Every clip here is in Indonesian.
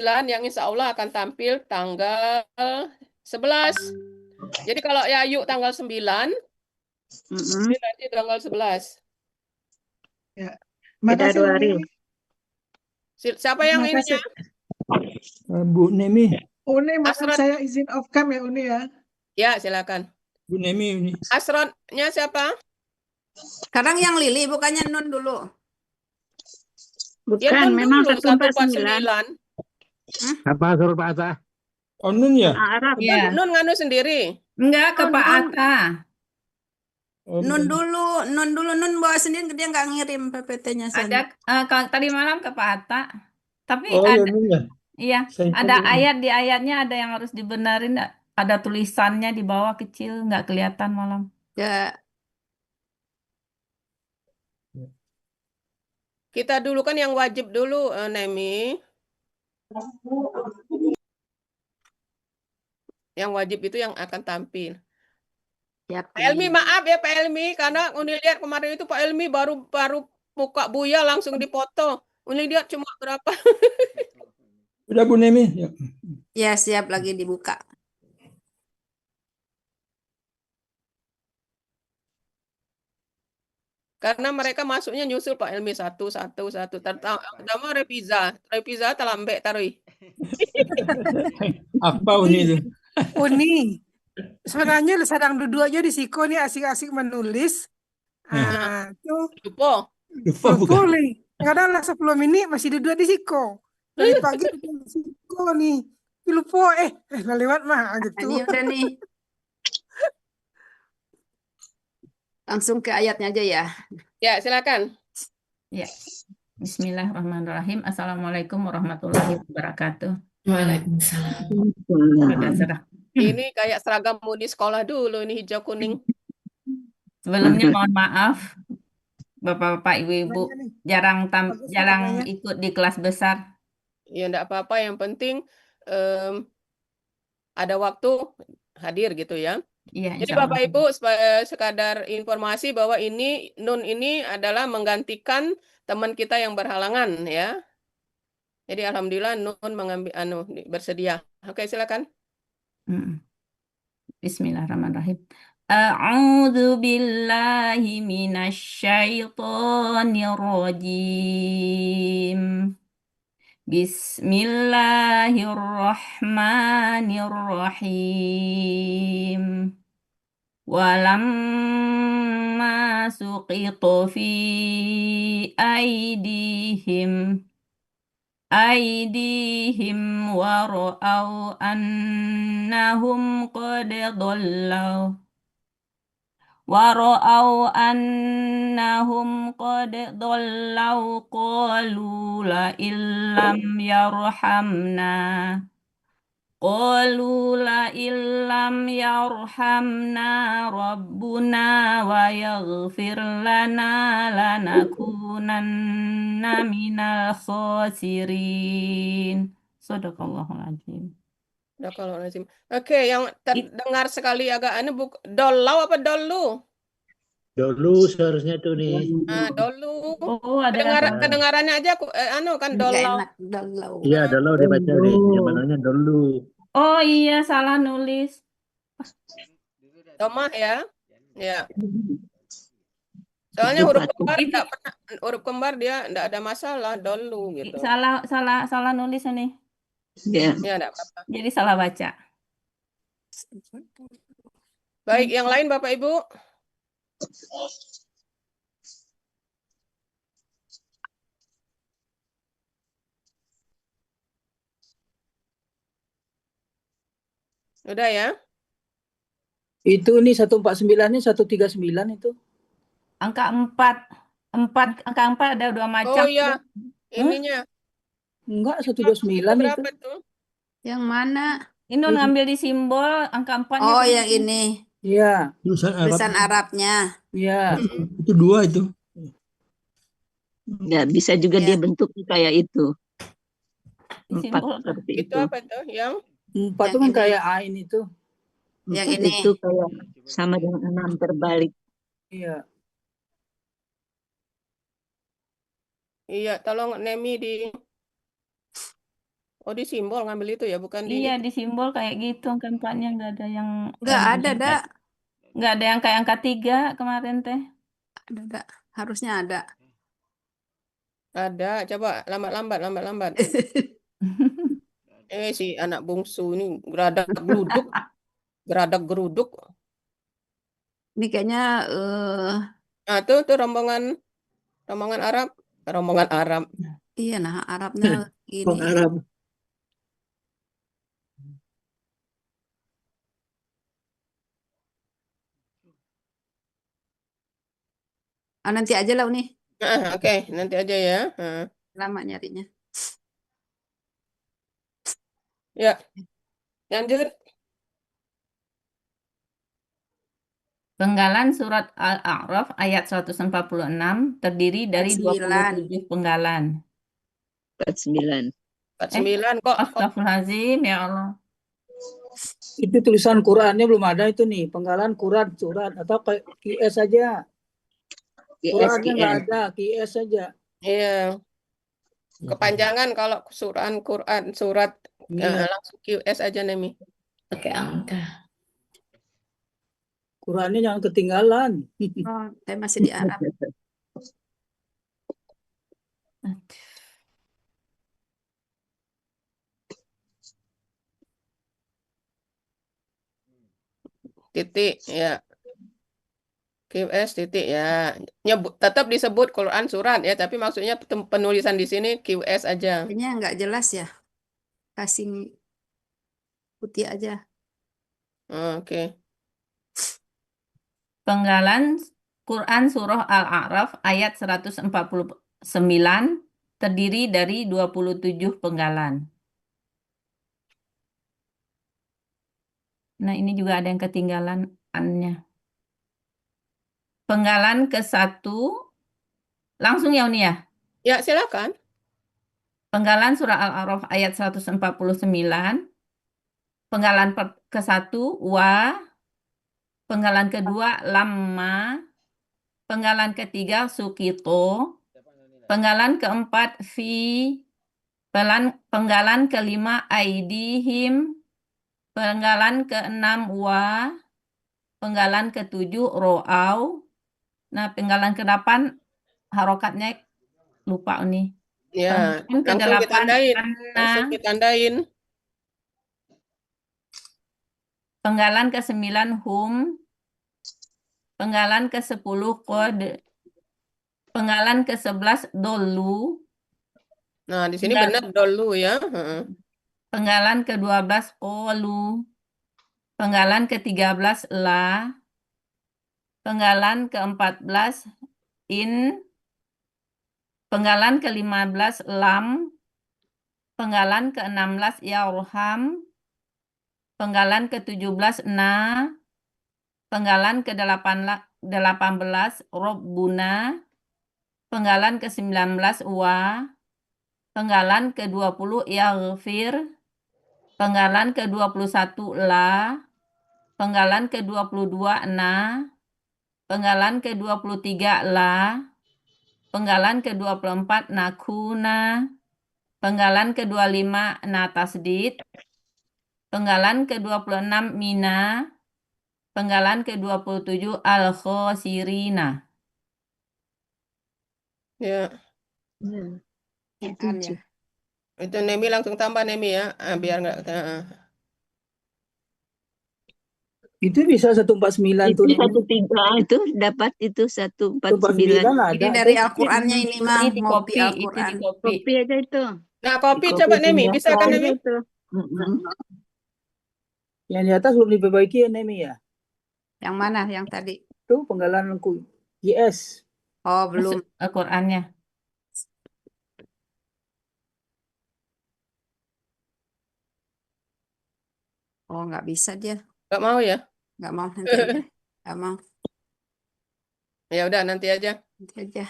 yang insya Allah akan tampil tanggal 11. Jadi kalau ya yuk tanggal 9, Mm-mm. ini nanti tanggal 11. Ya. Beda Makasih 2 Bu hari. Nemi. Siapa yang Makasih. ininya? Bu Nemi, Uni, maaf Asron. saya izin off cam ya Uni ya. Ya, silakan. Bu Nemi ini. Asronnya siapa? Sekarang yang Lili bukannya Nun dulu. Ya, Bukan, Nun memang dulu 149. 149. Apa suruh Pak Atta? Oh, Nun ya? Arab. Iya. Nun nganu sendiri. Enggak ke Oh, Pak Nun. Atta. Oh, Nun bukan. dulu, Nun bawa sendiri, dia nggak ngirim PPT-nya Ada sana. tadi malam ke Pak Atta. Tapi Oh, ya ada Nun ya. iya, Saya ada tahu. ayat di ayatnya ada yang harus dibenerin. Ada tulisannya di bawah kecil, nggak kelihatan malam. Ya, Kita dulu kan yang wajib dulu, Nemi. Yang wajib itu yang akan tampil. ya. Pak Elmi, maaf ya Pak Elmi, karena Uni lihat kemarin itu Pak Elmi baru buka Buya langsung dipoto. Uni lihat cuma berapa? Udah Bu Nemi. Ya. Ya, siap lagi dibuka. Karena mereka masuknya nyusul Pak Elmi satu. Pertama Reviza terlambat taruh. Apa Uni itu? Uni, sebenarnya sedang duduk aja di Siko nih asik-asik menulis. Tuh Lupa Lupa. bukan? boleh. Kadang lah 10 menit masih duduk di Siko. Dari pagi duduk di Siko nih. Lupa nggak lewat mah gitu. Ini udah nih. Langsung ke ayatnya aja ya. Ya, silakan. Ya. Bismillahirrahmanirrahim. Assalamualaikum warahmatullahi wabarakatuh. Waalaikumsalam. Sudah serah. Ini kayak seragammu di sekolah dulu, ini hijau kuning. Sebelumnya mohon maaf, Bapak-bapak, Ibu-ibu, Nanya nih, jarang bagus jarang makanya. ikut di kelas besar. Ya, enggak apa-apa, yang penting ada waktu hadir gitu ya. Iya, Jadi insya Allah. Bapak Ibu sekadar informasi bahwa ini Nun ini adalah menggantikan teman kita yang berhalangan ya. Jadi alhamdulillah Nun mengambil bersedia. Oke, silakan. Bismillahirrahmanirrahim. A'udzu billahi minasyaitonir rajim. Bismillahirrahmanirrahim. Walamma suqitu fi aidihim wa ra'au annahum qad dhallaw qalu la illam yarhamna rabbuna wa yaghfir lana lanakunanna minal khasirin. Shadaqallahul azim. Oke, yang terdengar sekali agak dolau apa dolu? Dulu seharusnya tuh nih. Dolu. Oh, ada yang salah. Kedengarannya aja kan Nggak dolau. enak. Dalau. Iya, dulu dibaca nih. Yang mananya dulu. Oh iya, salah nulis. Tomah ya. Ya. Soalnya huruf kembar dia enggak ada masalah dolu gitu. Salah nulis ini. Ya. Ya, enggak apa-apa. Jadi salah baca. Baik, yang lain Bapak Ibu? Udah ya? Itu nih 149-nya 139 itu. Angka 4. Angka 4 ada 2 macam. Oh iya. Ininya. Enggak, 129 itu. Berapa tuh? Yang mana? Ini ngambil di simbol angka 4-nya. Oh, yang ini. Iya. Tulisan Arabnya. Iya. Itu 2 itu. Ya, bisa juga Ya. dia bentuknya kayak itu. Simbol 4 seperti Itu apa tuh? Yang 4 itu kan kayak ain itu. Yang 4 ini. itu kayak sama dengan 6 terbalik. Iya. Iya, tolong Nemi Oh, di simbol ngambil itu ya, bukan di Iya, itu. di simbol kayak gitu angka-4-nya nggak ada yang Nggak ada, dak. nggak ada yang kayak angka 3 kemarin teh. Ada, dak. Harusnya ada. Ada, coba lambat. Si anak bungsu ini geradak geruduk. Ini kayaknya Nah, tuh rombongan Arab, rombongan Arab. iya nah Arabnya ini. Orang Arab. Nanti aja lah nih. Oke, nanti aja ya. Lama nyarinya. Ya, lanjut. Penggalan surat Al-A'raf ayat 146 terdiri dari 49. 27 penggalan. 49. 49 kok. Astagfirullahaladzim, ya Allah. Itu tulisan Qurannya belum ada itu nih. Penggalan Quran surat atau kayak QS saja. Qurannya nggak QS. ada, QS saja. Iya. Kepanjangan kalau surat Iya. langsung QS aja Nemi. Pakai angka. Qurannya jangan ketinggalan. Oh, saya masih di Arab. Titik ya. QS titik ya. Tetap disebut Quran surat ya, tapi maksudnya penulisan di sini QS aja. Kayaknya nggak jelas ya. Kasih putih aja. Oke. Penggalan Quran Surah Al-A'raf ayat 149 terdiri dari 27 penggalan. Nah, ini juga ada yang ketinggalan an-nya. Penggalan ke-1, langsung ya Uni ya? Ya, silakan. Penggalan surah Al-A'raf ayat 149. Penggalan ke-1 wa. Penggalan kedua lamma. Penggalan ketiga sukito. Penggalan keempat fi. Penggalan kelima aidihim. Penggalan keenam wa. Penggalan ketujuh ro'au. Nah, penggalan ke-8 harokatnya lupa nih. Ya, Penggalan langsung ke-8 ditandain. anna. Langsung ditandain. Penggalan ke-9 hum. Penggalan ke-10 qad. Penggalan ke-11 dolu. Nah, di sini benar dulu ya. Penggalan ke-12 qolu. Penggalan ke-13 la. Penggalan ke-14 in. Penggalan ke-15 lam. Penggalan ke-16 yarham. Penggalan ke-17 na. Penggalan ke-18 robbuna. Penggalan ke-19 wa. Penggalan ke-20 yaghfir. Penggalan ke-21 la. Penggalan ke-22 na. Penggalan ke-23 la. Penggalan ke-24 nakuna. Penggalan ke-25 na tasdid. Penggalan ke-26 mina. Penggalan ke-27 al-khosirina. Ya. Kan ya. Itu Nemi langsung tambah Nemi ya. Biar nggak. Itu bisa 149 Itu tuh. 13 itu dapat itu 149. 149 ada. Ini dari Al-Qur'annya ini mah Ini di ngopi kopi, itu Al-Qur'an. di kopi. Kopi aja itu. Nah, kopi Di coba kopi Nemi, pindah bisa kan aja Nemi? itu. Yang di atas belum diperbaiki ya Nemi ya. Yang mana yang tadi? Itu penggalan QS. Oh, belum. Al-Qur'annya. Oh, nggak bisa dia. Nggak mau ya? Nggak mau nanti aja. Nggak mau Ya udah nanti aja. nanti aja.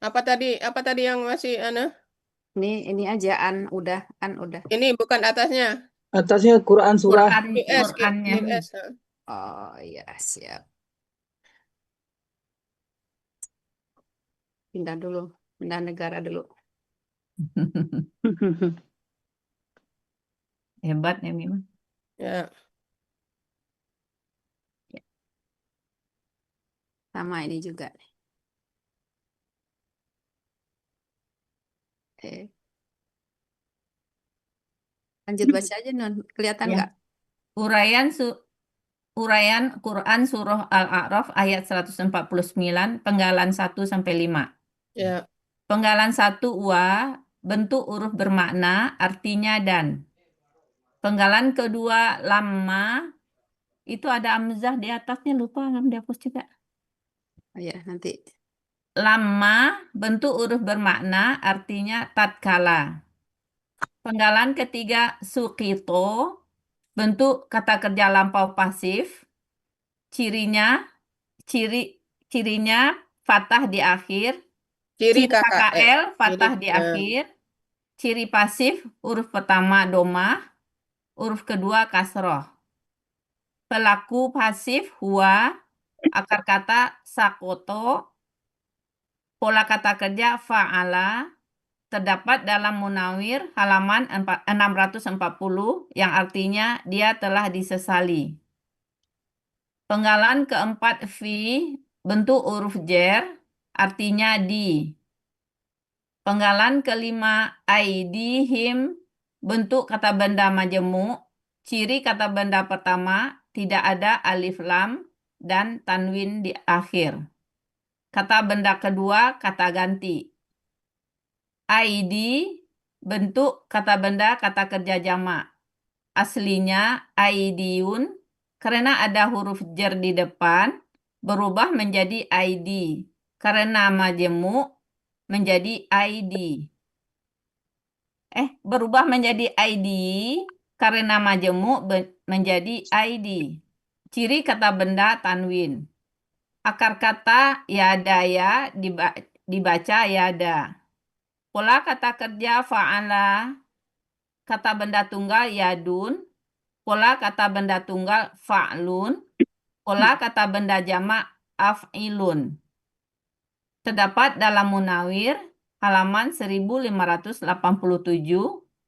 Apa tadi yang masih Ini aja an udah. Ini bukan atasnya. Atasnya Quran surah. Qur'annya. QS. Oh iya, siap. Pindah dulu, pindah negara dulu. Hebat ya Mima. Ya. Sama ini juga. Lanjut baca aja, Non. Kelihatan Ya. nggak? Uraian Quran Surah Al-A'raf ayat 149, penggalan 1 sampai 5. Ya. Penggalan 1 wa, bentuk huruf bermakna, artinya dan. Penggalan kedua lama, itu ada amzah di atasnya, lupa belum dihapus juga. Oh ya, nanti. Lama, bentuk huruf bermakna, artinya tatkala. Penggalan ketiga sukito, bentuk kata kerja lampau pasif. Cirinya fathah di akhir. Ciri Ciri KKL fathah Ciri, di akhir. Ciri pasif huruf pertama domah, huruf kedua kasroh. Pelaku pasif huwa, akar kata sakoto, pola kata kerja fa'ala, terdapat dalam Munawir halaman 640 yang artinya dia telah disesali. Penggalan keempat fi, bentuk huruf jer, artinya di. Penggalan kelima aidihim, bentuk kata benda majemuk, ciri kata benda pertama tidak ada alif lam dan tanwin di akhir. Kata benda kedua kata ganti. Aidi, bentuk kata benda kata kerja jamak. Aslinya aidiyun, karena ada huruf jer di depan, berubah menjadi ID. Karena majemuk, menjadi ID. Berubah menjadi ID, karena majemuk menjadi ID. Ciri kata benda tanwin. Akar kata yadaya dibaca yada. Pola kata kerja fa'ala, kata benda tunggal yadun. Pola kata benda tunggal fa'lun. Pola kata benda jamak af'ilun. Terdapat dalam Munawir halaman 1587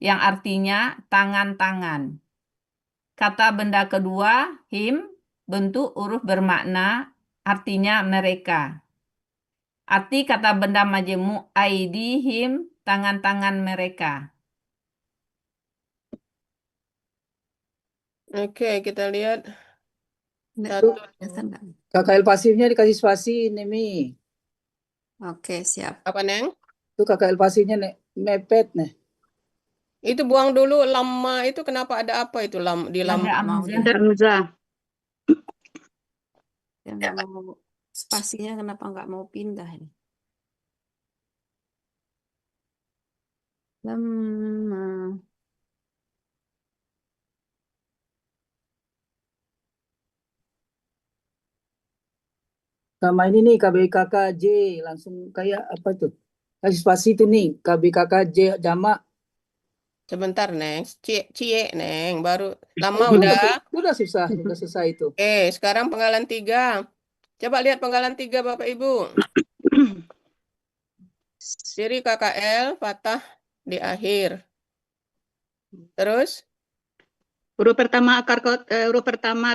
yang artinya tangan-tangan. Kata benda kedua him, bentuk huruf bermakna, artinya mereka. Arti kata benda majemuk aidihim, tangan-tangan mereka. Oke, kita lihat Nggak satu. kelihatan nggak? KKL pasifnya dikasih spasi ini Mi. Oke, siap. Apa, Neng? Itu KKL pasifnya mepet nih. Itu buang dulu lama itu kenapa ada apa itu di Ada lama? Mau amzah. dia. Hamzah. Dia nggak mau spasinya, kenapa nggak mau pindah ini? Lama. Sama ini nih KBKKJ langsung kayak apa tuh? Kasih spasi itu nih KBKKJ jamak. Sebentar, Neng. Cie, Neng. Baru lama udah. Udah susah, udah selesai itu. Oke, sekarang penggalan 3. Coba lihat penggalan 3, Bapak Ibu. Ciri KKL fathah di akhir. Terus Huruf pertama huruf pertama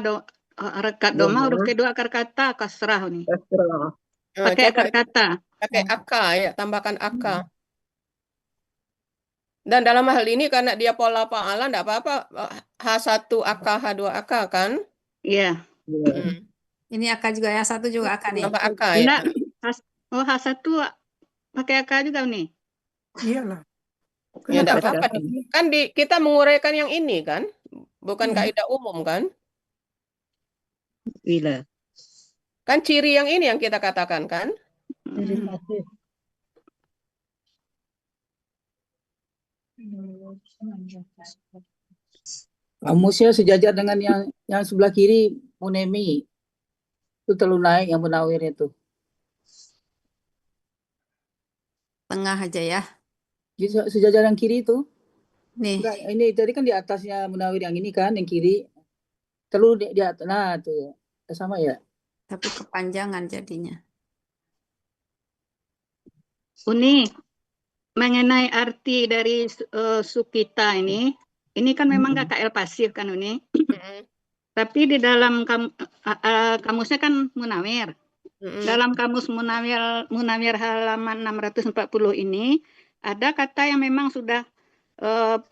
harakat doma, huruf kedua akar kata kasrah nih. Pakai coba akar kata. pakai AK ya, tambahkan AK. Dan dalam hal ini karena dia pola fa'ala enggak apa-apa H1 AK, H2 AK kan? Iya. Hmm. Ini AK juga ya, satu juga AK nih. Tambah AK ya. Enggak. H1 pakai AK juga nih. Iyalah. Ya enggak Kenapa apa-apa. Kan kita menguraikan yang ini kan? Bukan kaidah umum kan? Bila. Kan ciri yang ini yang kita katakan kan? Ciri pasif. Kamusnya sejajar dengan yang sebelah kiri Munemi. Itu terlalu naik yang Munawir itu. Tengah aja ya. Jadi sejajar yang kiri itu. Nih, Enggak, ini tadi kan di atasnya Munawir yang ini kan, yang kiri. Terlalu di atas. Nah, tuh. Sama ya. tapi kepanjangan jadinya. Uni, mengenai arti dari sukita ini kan memang KKL pasif kan Uni. Tapi di dalam kamusnya kan munawir. Dalam kamus munawir halaman 640 ini ada kata yang memang sudah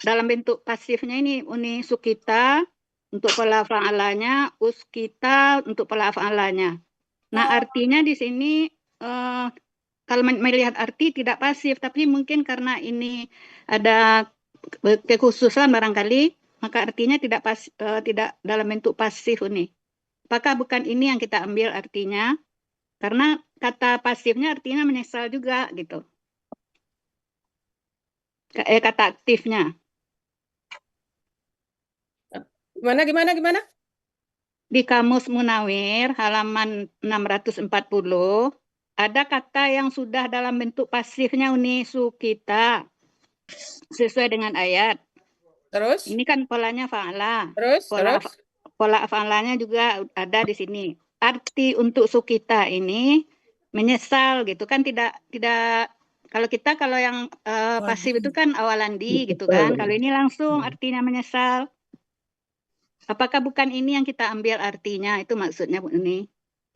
dalam bentuk pasifnya ini Uni, sukita untuk pelafalanya, uskita untuk pelafalanya. Nah, artinya di sini kalau melihat arti tidak pasif, tapi mungkin karena ini ada kekhususan barangkali, maka artinya tidak dalam bentuk pasif Uni. Apakah bukan ini yang kita ambil artinya? Karena kata pasifnya artinya menyesal juga gitu. Kata aktifnya. Gimana? Di kamus Munawir halaman 640 ada kata yang sudah dalam bentuk pasifnya Uni, sukita. Sesuai dengan ayat. Terus? Ini kan polanya fa'ala. Terus? Pola fa'alanya juga ada di sini. Arti untuk sukita ini menyesal gitu kan, tidak kalau yang pasif itu kan awalandi gitu kan. Kalau ini langsung artinya menyesal. Apakah bukan ini yang kita ambil artinya? Itu maksudnya Bu Uni.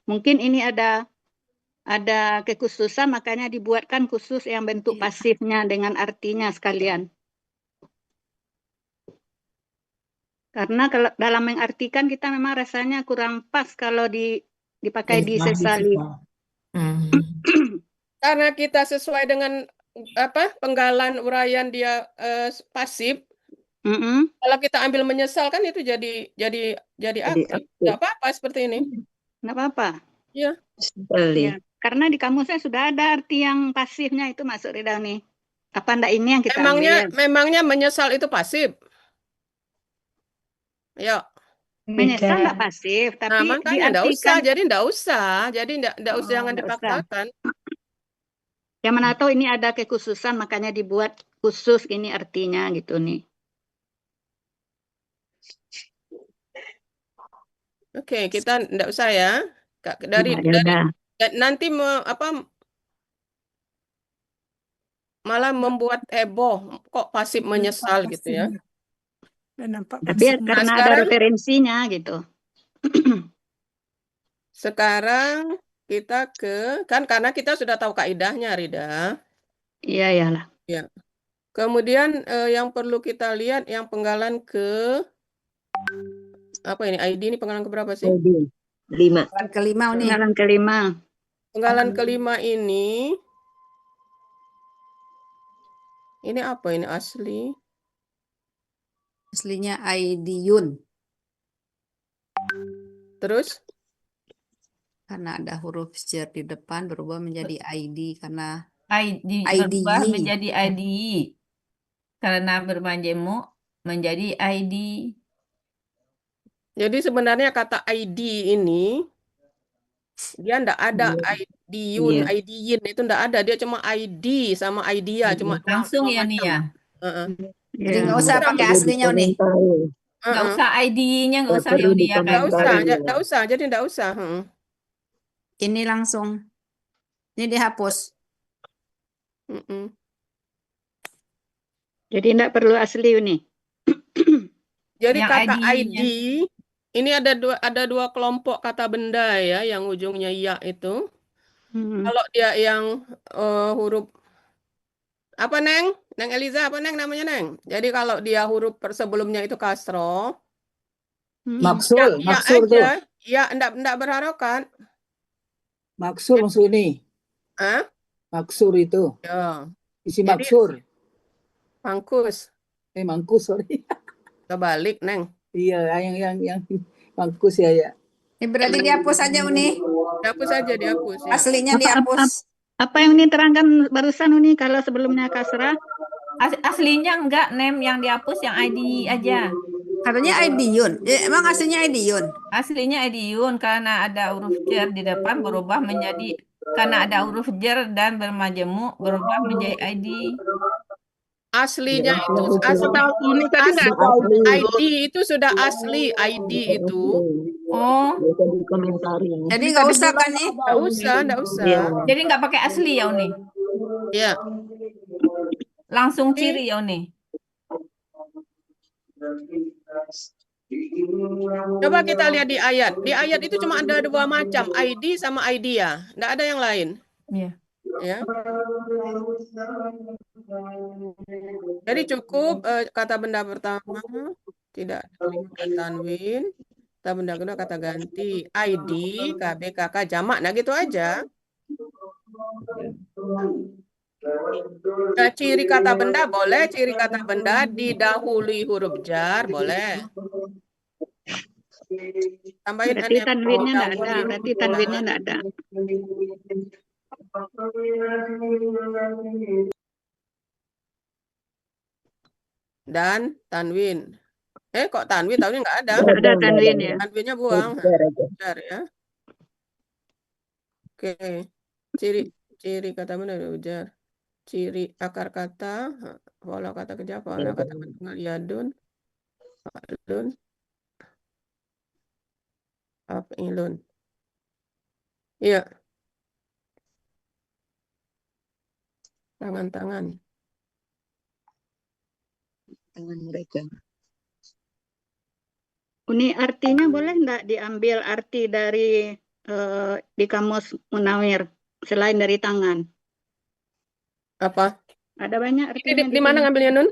Mungkin ini ada kekhususan makanya dibuatkan khusus yang bentuk pasifnya dengan artinya sekalian. Karena kalau dalam mengartikan kita memang rasanya kurang pas kalau dipakai disesali. Karena kita sesuai dengan penggalan uraian dia pasif. Kalau kita ambil menyesal kan itu jadi aktif. Nggak apa-apa seperti ini. Nggak apa-apa. Iya. Ya, karena di kamusnya sudah ada arti yang pasifnya, itu masuk Rida nih. Apa enggak ini yang kita ambil? Memangnya menyesal itu pasif? Ya. Menyesal enggak pasif, tapi Nah, makanya enggak usah, diartikan. enggak usah, jangan Enggak usah. dipaksakan. Yang mana tahu ini ada kekhususan makanya dibuat khusus ini artinya gitu nih. Oke, kita enggak usah ya. Dari nanti malah membuat heboh kok pasif menyesal gitu ya. Tapi karena ada referensinya gitu. Sekarang kita karena kita sudah tahu kaidahnya, Rida. Iya, iyalah. Ya. Kemudian yang perlu kita lihat yang penggalan apa ini? ID ini penggalan keberapa sih? 5. Kelima Uni. Penggalan kelima. Penggalan kelima ini apa ini asli? Aslinya Aidiyun. Terus? Karena ada huruf jar di depan berubah menjadi ID karena berubah menjadi ID. Karena bermajemuk menjadi ID. Jadi sebenarnya kata ID ini dia enggak ada IDyun, IDyin itu enggak ada, dia cuma ID sama idea, cuma langsung ya nih ya. Jadi nggak usah pakai aslinya nih. Nggak usah ID-nya, nggak usah ya Uni ya. Nggak usah, jadi nggak usah. Ini langsung, ini dihapus. Jadi enggak perlu asli Uni. Jadi Yang kata ID-nya. ID ini ada dua kelompok kata benda ya, yang ujungnya ya itu. Kalau dia yang huruf apa Neng? Neng Eliza apa Neng namanya Neng? Jadi kalau dia huruf sebelumnya itu kasro. Maksur aja. tuh. Ya, enggak berharokat. Maksur maksud ini. Hah? Maksur itu. Ya. Isi Jadi, maksur. Mangkus. Mangkus sorry. Kebalik Neng. Iya, yang mangkus ya. Ini berarti dihapus aja Uni. Dihapus aja, dihapus. Ya. Aslinya dihapus. Apa yang Uni terangkan barusan Uni kalau sebelumnya kasrah? Aslinya enggak, Nem, yang dihapus yang ID aja. Katanya Aidiyun. Emang aslinya Aidiyun? Aslinya Aidiyun karena ada huruf jar di depan berubah menjadi karena ada huruf jar dan bermajemuk berubah menjadi ID. Aslinya itu ID itu sudah asli ID itu. Oh. Jadi nggak usah kan nih? Nggak usah. Jadi nggak pakai asli ya Uni? Ya. Langsung Ini ciri ya nih. coba kita lihat di ayat. Di ayat itu cuma ada dua macam, ID sama idea. Nggak ada yang lain. Iya. Ya. Jadi cukup kata benda pertama tidak terlihat tanwin. Kata benda kedua kata ganti. ID, KB, KK, jamak. Nah gitu aja. Nah, ciri kata benda boleh, ciri kata benda didahului huruf jar boleh. Tambahin Berarti NF tanwinnya nggak ada. didahului Berarti huruf tanwinnya jar. nggak ada. Dan tanwin. Kok tanwin? Tanwin nggak ada. Nggak ada tanwin ya. Tanwinnya buang. Jar ya. Oke. Ciri kata benda ujar. Ciri akar kata, pola kata kerja, pola kata pendengar, yadun, fa'lun, af'ilun. Iya, tangan-tangan. Tangan mereka. Ini artinya boleh nggak diambil arti dari di kamus Munawir selain dari tangan? Apa? Ada banyak Ini artinya di mana sini. ngambilnya, Nun?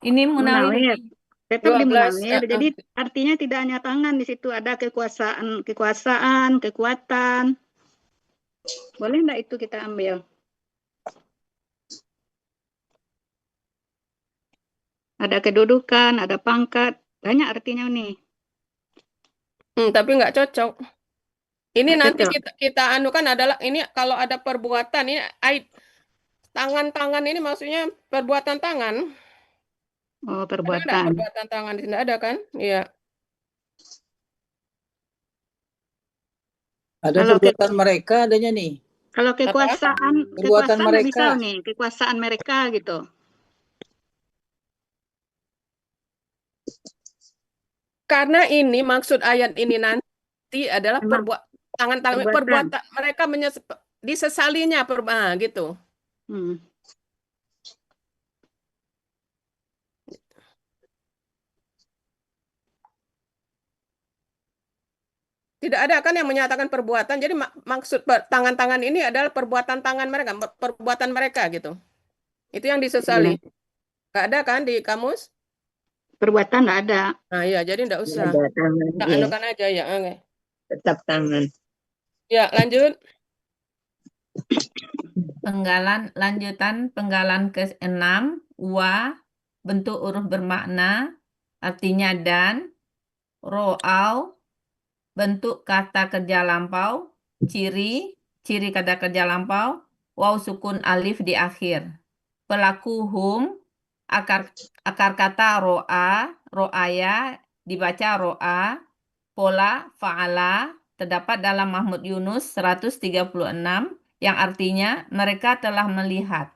Ini Munawir Munawir. ini. Tetap di 12, Munawir. Jadi artinya tidak hanya tangan, di situ ada kekuasaan, kekuatan. Boleh nggak itu kita ambil? Ada kedudukan, ada pangkat, banyak artinya nih. tapi nggak cocok. Ini Nggak nanti cocok. kita anukan adalah ini kalau ada perbuatan ini tangan-tangan ini maksudnya perbuatan tangan. Oh, Ada nggak perbuatan. perbuatan tangan di sini ada kan? Iya. Ada Kalau perbuatan mereka adanya nih. Kalau kekuasaan Perbuatan nggak mereka. bisa nih, kekuasaan mereka gitu. Karena ini maksud ayat ini nanti adalah Memang tangan-tangan perbuatan mereka disesalinya gitu. Hmm. Tidak ada kan yang menyatakan perbuatan. Jadi maksud tangan-tangan ini adalah perbuatan tangan mereka, perbuatan mereka gitu. Itu yang disesali. Nggak ada kan di kamus? Perbuatan nggak ada. Nah iya, jadi nggak usah. Ada tangan. Kita anukan aja ya. Oke. Tetap tangan. Ya, lanjut. Lanjutan penggalan ke-6, wa, bentuk huruf bermakna, artinya dan, ro'au, bentuk kata kerja lampau, ciri kata kerja lampau, waw sukun alif di akhir. Pelaku hum, akar kata ro'aya, dibaca ro'a, pola fa'ala, terdapat dalam Mahmud Yunus 136, yang artinya mereka telah melihat.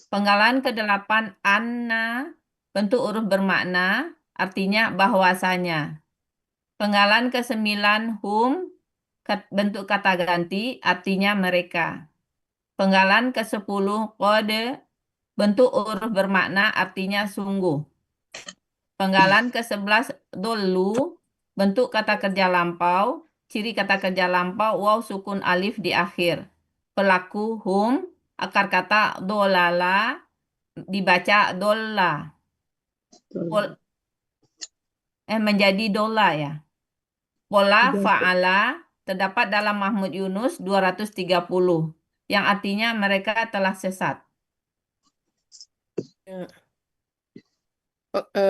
Penggalan ke-8, anna, bentuk huruf bermakna, artinya bahwasanya. Penggalan ke-9, hum, bentuk kata ganti, artinya mereka. Penggalan ke-10, kode, bentuk huruf bermakna, artinya sungguh. Penggalan ke-11, dolu, bentuk kata kerja lampau, ciri kata kerja lampau, waw sukun alif di akhir. Pelaku hum, akar kata dolala, dibaca dolla. Menjadi dola ya. Pola fa'ala terdapat dalam Mahmud Yunus 230, yang artinya mereka telah sesat. Ya.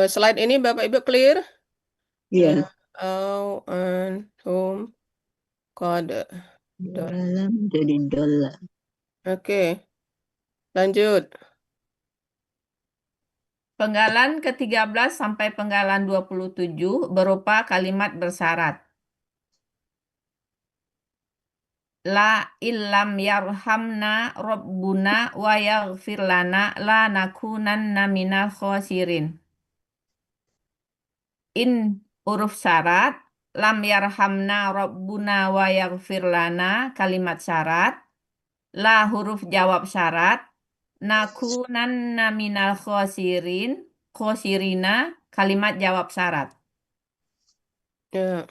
Slide ini Bapak Ibu clear? Iya. Hum, kode. Dalam jadi dolar. Oke. Lanjut. Penggalan ke-13 sampai penggalan 27 berupa kalimat bersyarat. La illam yarhamna rabbuna wa yaghfir lana la nakunanna minal khosirin. In huruf syarat, lam yarhamna rabbuna wa yaghfir lana kalimat syarat, la huruf jawab syarat, nakunanna minal khosirina, kalimat jawab syarat. Ya.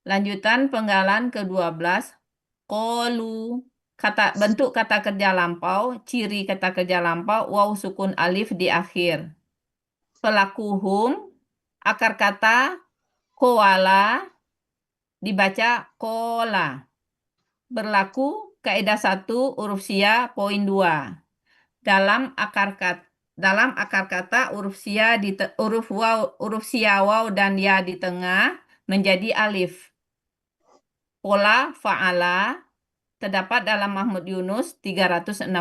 Lanjutan penggalan ke-12. Qalu, bentuk kata kerja lampau, ciri kata kerja lampau, waw sukun alif di akhir. Pelakuhum, akar kata koala, dibaca kola. Berlaku kaidah 1 huruf sia poin 2. Dalam akar kata huruf sia huruf sia waw dan ya di tengah menjadi alif. Pola fa'ala terdapat dalam Mahmud Yunus 360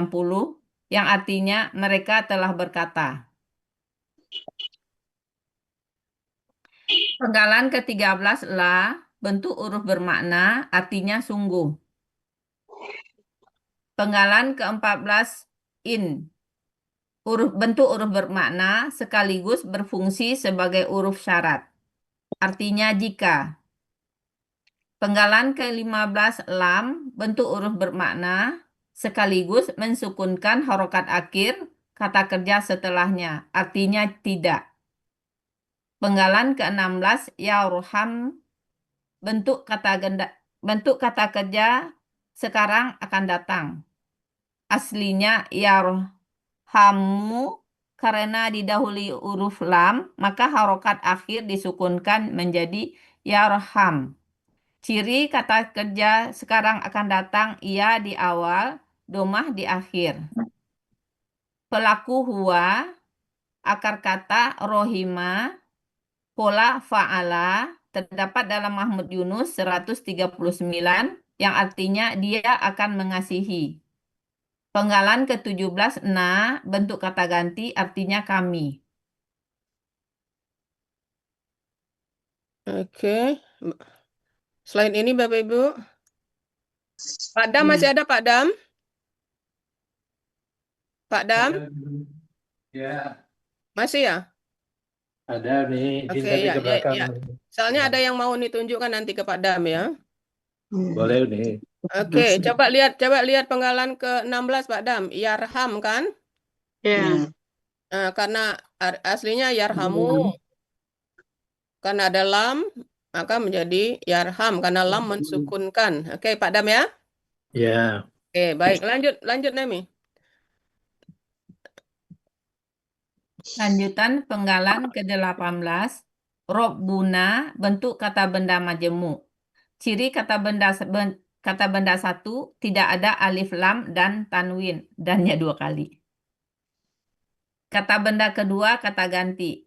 yang artinya mereka telah berkata. Penggalan ke-13 la, bentuk huruf bermakna artinya sungguh. Penggalan ke-14 in, bentuk huruf bermakna sekaligus berfungsi sebagai huruf syarat. Artinya jika. Penggalan ke-15 lam, bentuk huruf bermakna sekaligus mensukunkan harokat akhir kata kerja setelahnya. Artinya tidak. Penggalan ke-16 yarham, bentuk kata kerja sekarang akan datang. Aslinya yarhamu, karena didahului huruf lam, maka harokat akhir disukunkan menjadi yarham. Ciri kata kerja sekarang akan datang, ia di awal, domah di akhir. Pelaku huwa, akar kata rohima, pola fa'ala, terdapat dalam Mahmud Yunus 139 yang artinya dia akan mengasihi. Penggalan ke-17 na, bentuk kata ganti artinya kami. Oke. Selain ini Bapak Ibu. Pak Dam masih ada Pak Dam? Pak Dam? Ya, Masih ya? ada nih. Oke, Sini ya, ke belakang. ya. Soalnya ada yang mau ditunjukkan nanti ke Pak Dam ya. Boleh nih. Oke, coba lihat penggalan ke-16 Pak Dam. Yarham kan? Ya. Nah, karena aslinya yarhamu. Karena ada lam, maka menjadi yarham karena lam mensukunkan. Oke, Pak Dam ya? Ya. Oke, baik. Lanjut Nemi. Lanjutan penggalan ke-18. Robbuna, bentuk kata benda majemuk. Ciri kata benda 1 tidak ada alif lam dan tanwin, dannya 2 kali. Kata benda kedua kata ganti.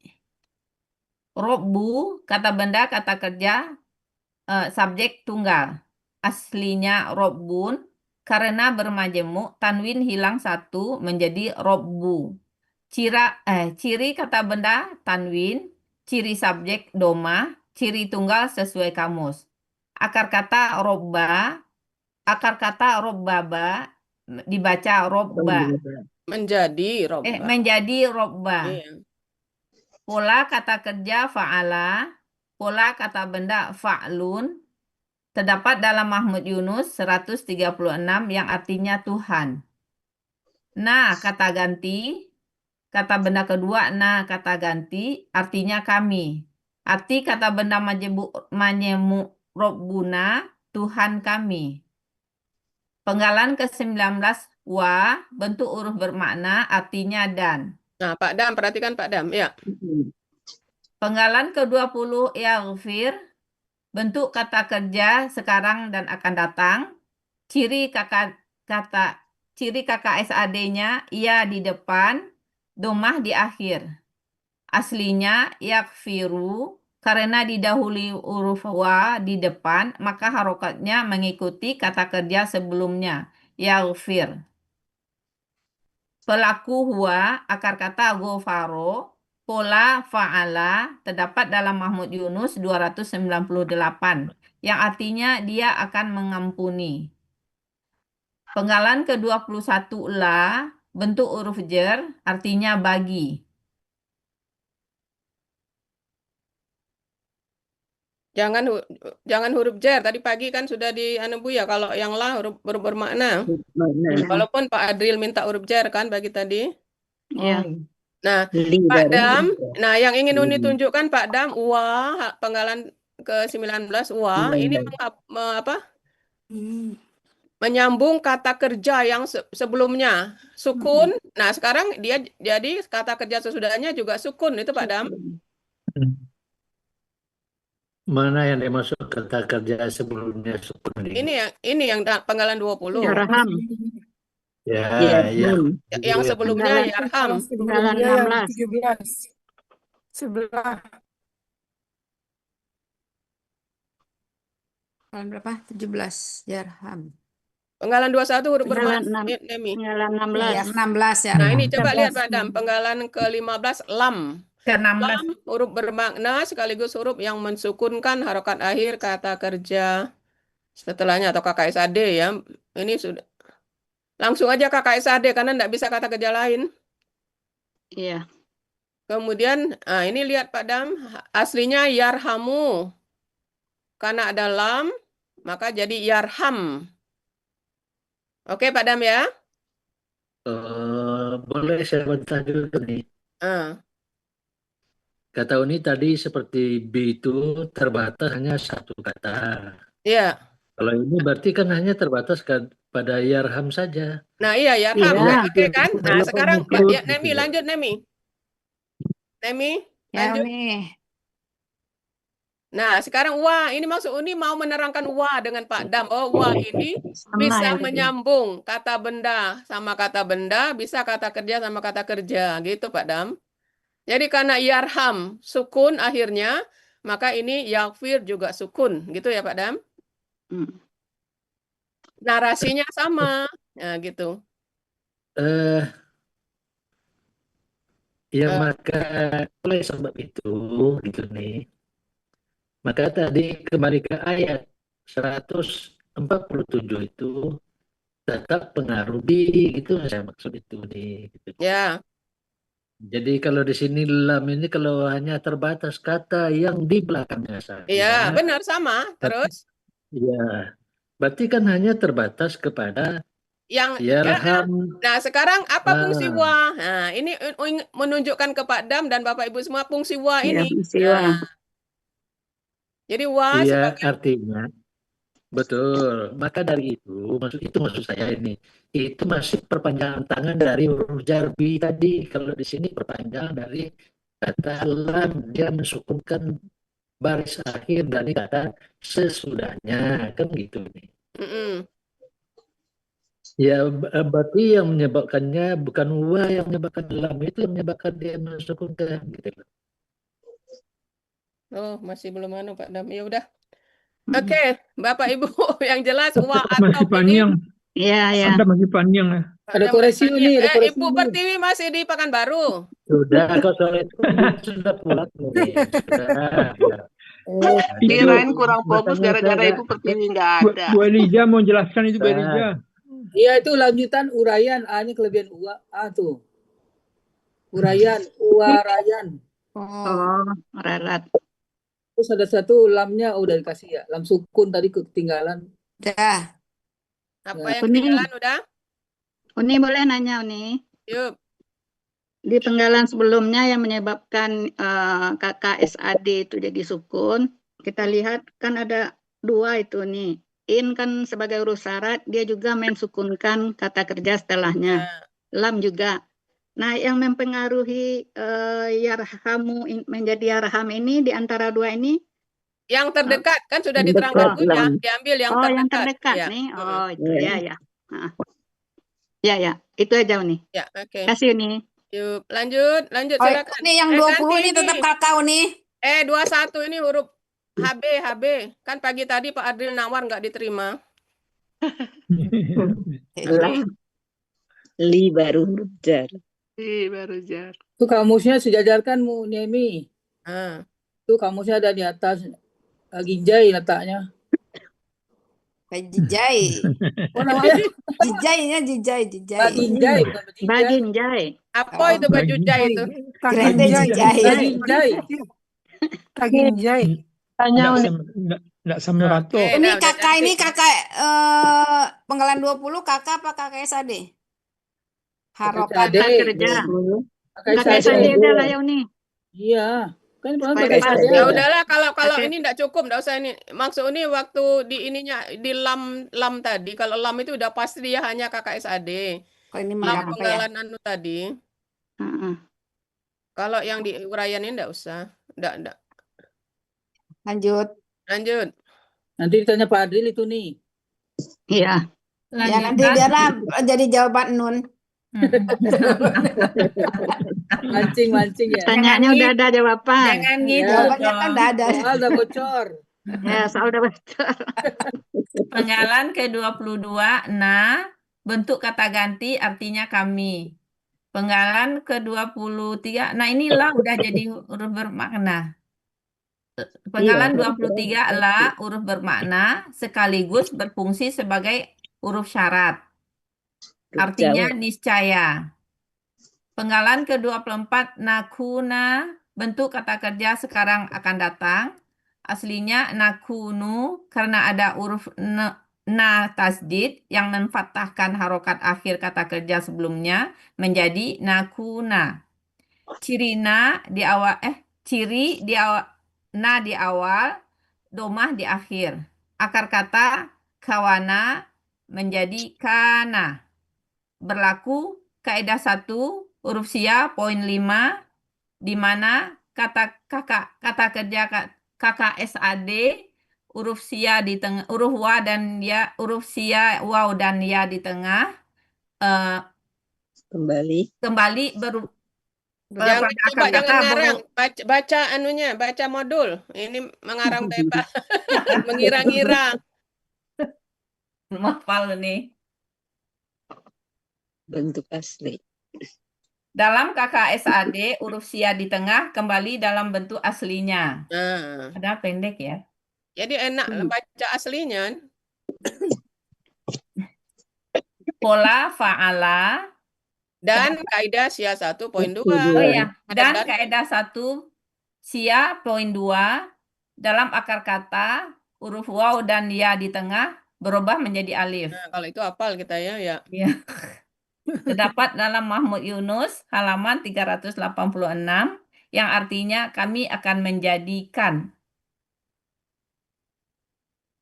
Robbu, kata benda kata kerja subjek tunggal. Aslinya robbun, karena bermajemuk tanwin hilang 1 menjadi robbu. Ciri kata benda tanwin, ciri subjek doma, ciri tunggal sesuai kamus. Akar kata robbaba dibaca robba. Menjadi robba. Menjadi robba. Iya. Pola kata kerja fa'ala, pola kata benda fa'lun, terdapat dalam Mahmud Yunus 136 yang artinya Tuhan. Nah, kata ganti, kata benda kedua, nah kata ganti, artinya kami. Arti kata benda majemuk robbuna, Tuhan kami. Penggalan ke-19 wa, bentuk huruf bermakna artinya dan. Nah, Pak Dam, perhatikan Pak Dam. Ya. Penggalan ke-20 yaghfir, bentuk kata kerja sekarang dan akan datang. Ciri KKSAD-nya ia di depan, domah di akhir. Aslinya yakfiru, karena didahului huruf wa di depan, maka harokatnya mengikuti kata kerja sebelumnya, yaghfir. Pelaku huwa, akar kata gofaro, pola fa'ala, terdapat dalam Mahmud Yunus 298, yang artinya dia akan mengampuni. Penggalan ke-21 la, bentuk huruf jer, artinya bagi. Jangan huruf jer. Tadi pagi kan sudah di anu Bu ya, kalau yang lah huruf bermakna. Ya. Walaupun Pak Adril minta huruf jer kan pagi tadi. Ya. Nah, Li Pak baru. Dam, nah yang ingin Uni tunjukkan Pak Dam, penggalan ke-19 ini menyambung kata kerja yang sebelumnya sukun. Nah, sekarang dia jadi kata kerja sesudahnya juga sukun itu Pak Dam. Mana yang dimaksud kata kerja sebelumnya sukun ini? Ini yang penggalan 20. Yarham. Ya, ya. Yang sebelumnya yarham. Penggalan Sebelumnya yang 16. 17. Sebelah. Penggalan berapa? 17. Yarham. Penggalan 21 huruf Penggalan bermakna 6. Nemi. Penggalan Iya, 16. 16 ya. Nah, ini coba 16. lihat Pak Dam, penggalan ke-15 lam. Ke-16. Lam huruf bermakna sekaligus huruf yang mensukunkan harokat akhir kata kerja setelahnya atau KKSAD ya. Ini sudah langsung aja KKSAD karena tidak bisa kata kerja lain. Iya. Kemudian, ini lihat Pak Dam, aslinya yarhamu. Karena ada lam, maka jadi yarham. Oke Pak Dam ya? Boleh saya bantah dulu nih. Kata Uni tadi seperti B itu terbatas hanya satu kata. Iya. Kalau ini berarti kan hanya terbatas pada yarham saja. Nah iya yarham, Iya. oke kan? Nah Kalau sekarang pemukul ya, Nemi gitu ya. lanjut Nemi. Nemi Ya, lanjut. Uni. Nah sekarang ini maksud Uni mau menerangkan dengan Pak Dam. Oh ini Sama bisa yang tadi. menyambung kata benda sama kata benda, bisa kata kerja sama kata kerja, gitu Pak Dam. Jadi karena yarham sukun akhirnya, maka ini yaghfir juga sukun, gitu ya Pak Dam. Narasinya sama, nah gitu. Ya maka oleh sebab itu gitu nih. Maka tadi kembali ke ayat 147 itu tetap pengaruh gitu saya maksud itu nih. Gitu. Ya. Jadi kalau di sini lam ini kalau hanya terbatas kata yang di belakangnya saja. Iya, benar sama. Terus? Iya. Berarti kan hanya terbatas kepada yang yarham. Nah, sekarang apa fungsi wa? Nah, ini menunjukkan ke Pak Dam dan Bapak Ibu semua fungsi wa Iya, ini. fungsi wa. Jadi wa Iya, sebagai artinya betul. Maka dari itu maksud saya ini. Itu masih perpanjangan tangan dari huruf jarbi tadi. Kalau di sini perpanjangan dari kata lam, dia mensukunkan baris akhir dari kata sesudahnya, kan gitu nih. Ya berarti yang menyebabkannya bukan wa yang menyebabkan lam, itu yang menyebabkan dia mensukunkan gitu. Oh, masih belum Pak Dam. Ya udah. Oke, Bapak Ibu yang jelas wa atau panjang. Iya, ya. Ada masih panjang ya. Ada koreksi ini, ada koreksi Ibu ini. Pertiwi masih di Pekanbaru. Sudah, kok soal itu sudah pulang. Kirain kurang fokus gara-gara Ibu Pertiwi nggak ada. Bu Elija mau jelaskan itu, Bu Elija. Iya, itu lanjutan uraian. A-nya kelebihan A tuh. Uraian, uarayan. Oh, rarat. Terus ada satu lamnya udah dikasih ya. Lam sukun tadi ketinggalan. Udah. Apa Ya. yang ketinggalan udah? Uni boleh nanya, Uni? Yuk. Di penggalan sebelumnya yang menyebabkan KKSAD itu jadi sukun, kita lihat kan ada dua itu nih. In kan sebagai huruf syarat, dia juga mensukunkan kata kerja setelahnya. Lam juga. Nah, yang mempengaruhi yarhamu menjadi yarham ini di antara dua ini? Yang terdekat kan sudah diterangkan Bu ya, diambil yang terdekat. Yang terdekat ya. nih. Oh, itu ya. Ya, itu aja Uni. Ya, oke. Kasih Uni. Yuk, lanjut silakan. Ini yang 20 ini tetap kakak Uni. 21 ini huruf HB. Kan pagi tadi Pak Adril nawar nggak diterima. Li baru huruf jar. Baru jar. Itu kamusnya sejajarkan Mu Nemi. Itu kamusnya ada di atas. Ginjai letaknya. Jijai. Oh namanya? Jijainya jijai. Baginjai. Baginjai. Apa itu baju jai itu? Kereta jijai. Baginjai. Taginjai. Tanya Enggak samurato. Oke, Ini udah kakak ini cantik. kakak penggalan 20 kakak apa kakak SAD? Harokat. SAD. Kakak kerja. Kakak Kakak SAD. SAD udah lah ya nih. Iya. Kan paling Supaya kakak pas. SAD Ya ada. udahlah, kalau Pakai ini enggak cukup, enggak usah ini. Maksud ini waktu di ininya di lam tadi, kalau lam itu udah pasti dia hanya KKSAD. Kok ini Lam mengapa ya? penggalan anu tadi. Heeh. Kalau yang di uraian ini enggak usah. Enggak. Lanjut. Lanjut. Nanti ditanya Pak Adril itu nih. Iya. Ya nanti Lanjutkan. biarlah jadi jawaban Nun. Mancing ya. Pertanyaannya udah ada jawaban. Jangan gitu Jawabannya kan dong. udah ada. Soal udah bocor. Ya, soal udah betul. Penggalan ke-22, nah, bentuk kata ganti artinya kami. Penggalan ke-23, nah inilah udah jadi huruf bermakna. Penggalan 23 lah huruf bermakna sekaligus berfungsi sebagai huruf syarat. Artinya niscaya. Penggalan ke-24, nakuna, bentuk kata kerja sekarang akan datang. Aslinya nakunu karena ada huruf na tasdid yang memfathahkan harokat akhir kata kerja sebelumnya menjadi nakuna. Ciri di awal, na di awal, domah di akhir. Akar kata kawana menjadi kana. Berlaku kaidah 1 huruf sia poin 5 di mana kata kerja KKSAD huruf sia di tengah, huruf wa dan ya, huruf sia waw dan ya di tengah kembali Jangan pada coba akar jangan kata ngarang. Baca anunya, baca modul. Ini mengarang bebas, mengira-ngira. menghafal nih. Bentuk asli. Dalam KKSAD huruf sia di tengah kembali dalam bentuk aslinya. Nah, Ada pendek ya. jadi enak baca aslinya. Pola fa'ala Dan kaidah sia 1.2. Oh iya, dan Ada kaidah 1 sia poin 2 dalam akar kata huruf waw dan ya di tengah berubah menjadi alif. Nah, kalau itu hafal kita ya. Ya. Terdapat dalam Mahmud Yunus halaman 386 yang artinya kami akan menjadikan.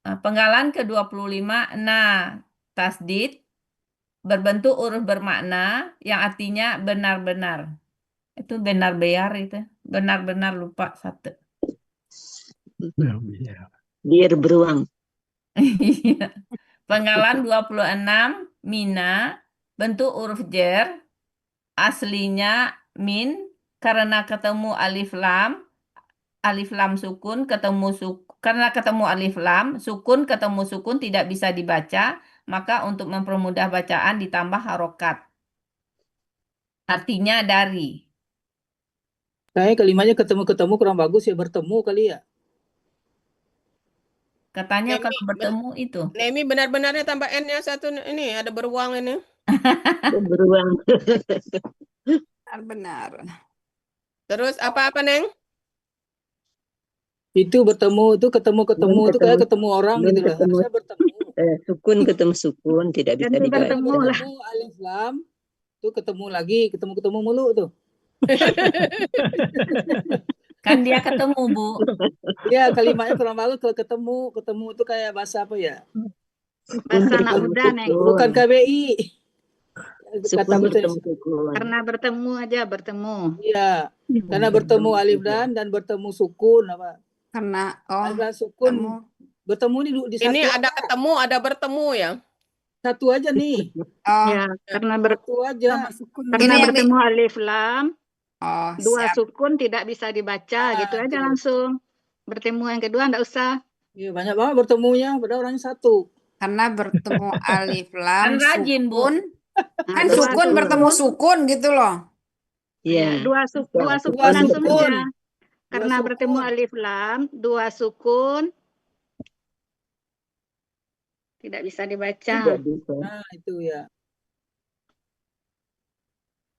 Penggalan ke-25 nah tasdid berbentuk huruf bermakna yang artinya benar-benar. Itu benar-benar itu. Benar-benar lupa satu. Biar beruang. Iya. Penggalan 26 mina bentuk huruf jer aslinya min karena ketemu alif lam sukun karena ketemu alif lam ketemu sukun tidak bisa dibaca, maka untuk mempermudah bacaan ditambah harokat. Artinya dari. Kayaknya kelimanya ketemu-ketemu kurang bagus ya, bertemu kali ya. Katanya Nemi, kalau bertemu itu. Nemi benar-benarnya tambah N-nya 1 ini ada beruang ini. Beruang. Benar. Terus apa-apa, Neng? Itu bertemu itu ketemu-ketemu itu kayak ketemu orang gitu lah. Harusnya bertemu. Sukun ketemu sukun tidak bisa Ganti dibaca. bertemu lah. Ketemu alif lam itu ketemu lagi, ketemu mulu tuh. Kan dia ketemu, Bu. Iya, kalimatnya kurang bagus kalau ketemu itu kayak bahasa apa ya? Bahasa anak muda, Neng. Bukan KBI. Kata Sukun bahasa ketemu sukun. Karena bertemu aja, bertemu. Iya, karena bertemu alif dan bertemu sukun apa? Karena Alif dan sukun bertemu nih di satu. Ini ada ketemu, ada bertemu ya. Satu aja nih. Ya, karena Satu aja. karena Ini yang bertemu alif lam, dua siap. sukun tidak bisa dibaca, gitu aja langsung. Bertemu yang kedua enggak usah. Iya, banyak banget bertemunya, padahal orangnya satu. Karena bertemu alif lam Kan rajin, Bu. sukun. Kan sukun bertemu sukun gitu loh. Iya. Dua sukun Dua langsung sukun. aja. Karena bertemu alif lam, dua sukun tidak bisa dibaca. Tidak bisa. Nah, itu ya.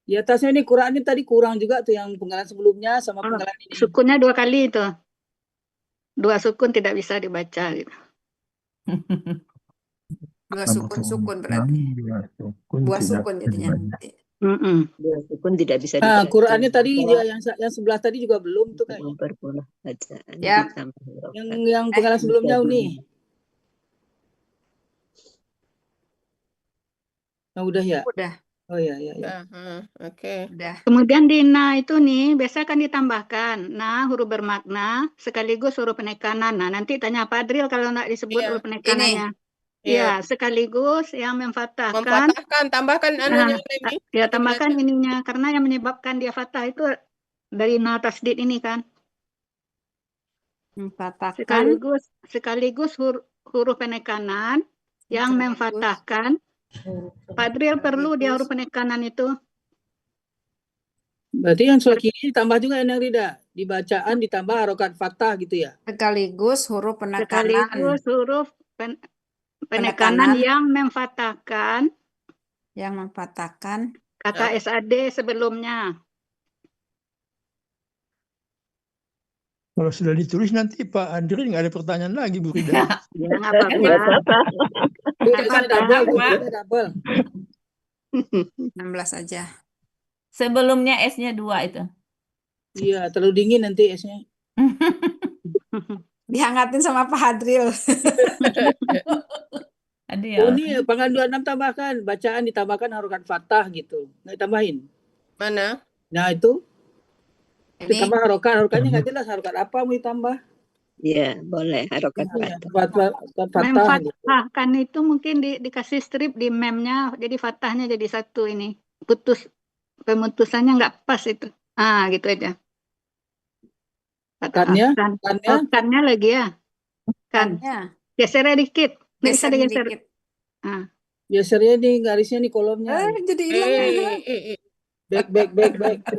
Di atasnya ini Quran ini tadi kurang juga tuh yang penggalan sebelumnya sama penggalan ini. Sukunnya 2 kali itu. Dua sukun tidak bisa dibaca gitu. Dua sukun berarti. Buah sukun jadinya. Mm-mm. Dua sukun tidak bisa Nah, dibaca. Qurannya tadi Kalau yang sebelah tadi juga belum tuh untuk kayaknya. mempermudah bacaan Ya. ditambah huruf Yang penggalan sebelumnya bisa nih. bunyi. Yang udah ya? Udah, Oh iya. Oke. udah. Kemudian di na itu nih biasa kan ditambahkan na huruf bermakna sekaligus huruf penekanan. Nah nanti tanya Pak Adril kalau nggak disebut Iya. huruf penekanannya. Iya. Ya sekaligus yang memfathahkan. Memfathahkan, tambahkan anunya ini. Ya tambahkan ininya karena yang menyebabkan dia fathah itu dari na tasdid ini kan. Memfathahkan. Sekaligus huruf penekanan yang Sekaligus memfathahkan. Pak Adril perlu dia huruf penekanan itu. Berarti yang sebelah kiri ditambah juga yang Rida. Di bacaan ditambah harokat fathah gitu ya? Sekaligus huruf penekanan. Sekaligus huruf penekanan yang memfathahkan. Yang memfathahkan. Kata SAD sebelumnya. Kalau sudah ditulis nanti Pak Andri nggak ada pertanyaan lagi Bu Rida. Ya nggak apa-apa. Double. 16 aja. Sebelumnya S-nya 2 itu. Iya, terlalu dingin nanti esnya. Dihangatin sama Pak Hadril. Aduh ya Oh Allah. ini panggalan 26 tambahkan. Bacaan ditambahkan harokat fathah gitu. Nggak tambahin. Mana? Nah itu. Ini Ditambah harokat. Harokatnya nggak jelas. Harokat apa mau ditambah? Ya, boleh harokat Iya, fathah. fathah gitu. Memfathahkan itu mungkin dikasih strip di memnya. Jadi fathahnya jadi satu ini. Pemutusannya nggak pas itu. Ah gitu aja. Kannya lagi ya. kannya. Gesernya dikit. Nggak bisa Gesernya digeser. dikit. Gesernya nih garisnya nih kolomnya. Jadi hilang ya. Back.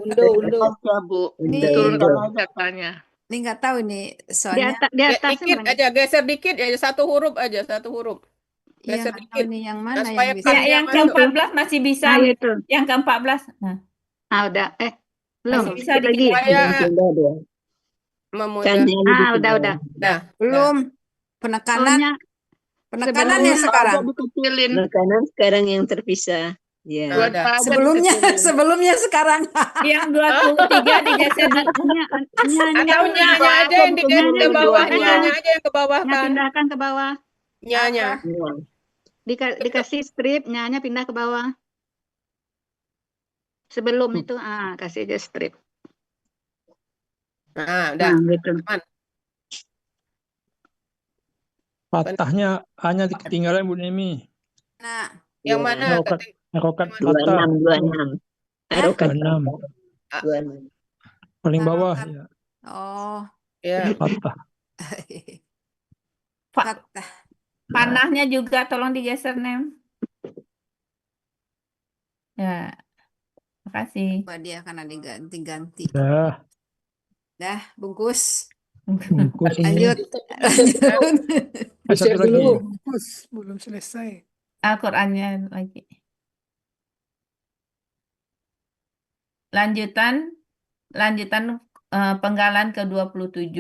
Undo. Aja, Bu. Diturunkan aja kannya. Ini nggak tahu nih soalnya. Di atasnya Dikit mana? aja, geser dikit ya, satu huruf aja, satu huruf. Iya, Geser nggak tahu dikit. nih yang Nah, mana supaya yang bisa. Ya, yang ke-14 masih bisa. Ah, itu. Yang ke-14. Nah, Udah. Belum. masih bisa Sedikit lagi. dikit. Supaya memudahkan. Udah. Nah, Belum. Penekanan yang sekarang. Penekanan sekarang yang terpisah. Ya. Sebelumnya sekarang. Yang 23 digeser atau nyanya aja yang digeser ke bawah, nyanya aja yang ke bawah kan. Pindahkan ke bawah. Nyanya. Dikasih strip, nyanya pindah ke bawah. Sebelum itu, kasih aja strip. Nah, udah. Gitu. Fathahnya hanya ketinggalan Bu Nemi. Nah, yang mana? Harokat fathah. 26. Harokat 26. Paling bawah ya. Oh. Ya. Fathah. Fathah. Panahnya juga tolong digeser, Nem. Ya. Makasih. Dia karena diganti-ganti. Dah, bungkus. Lanjut. Satu lagi. Belum selesai. Al-Qur'annya lagi. Lanjutan penggalan ke-27.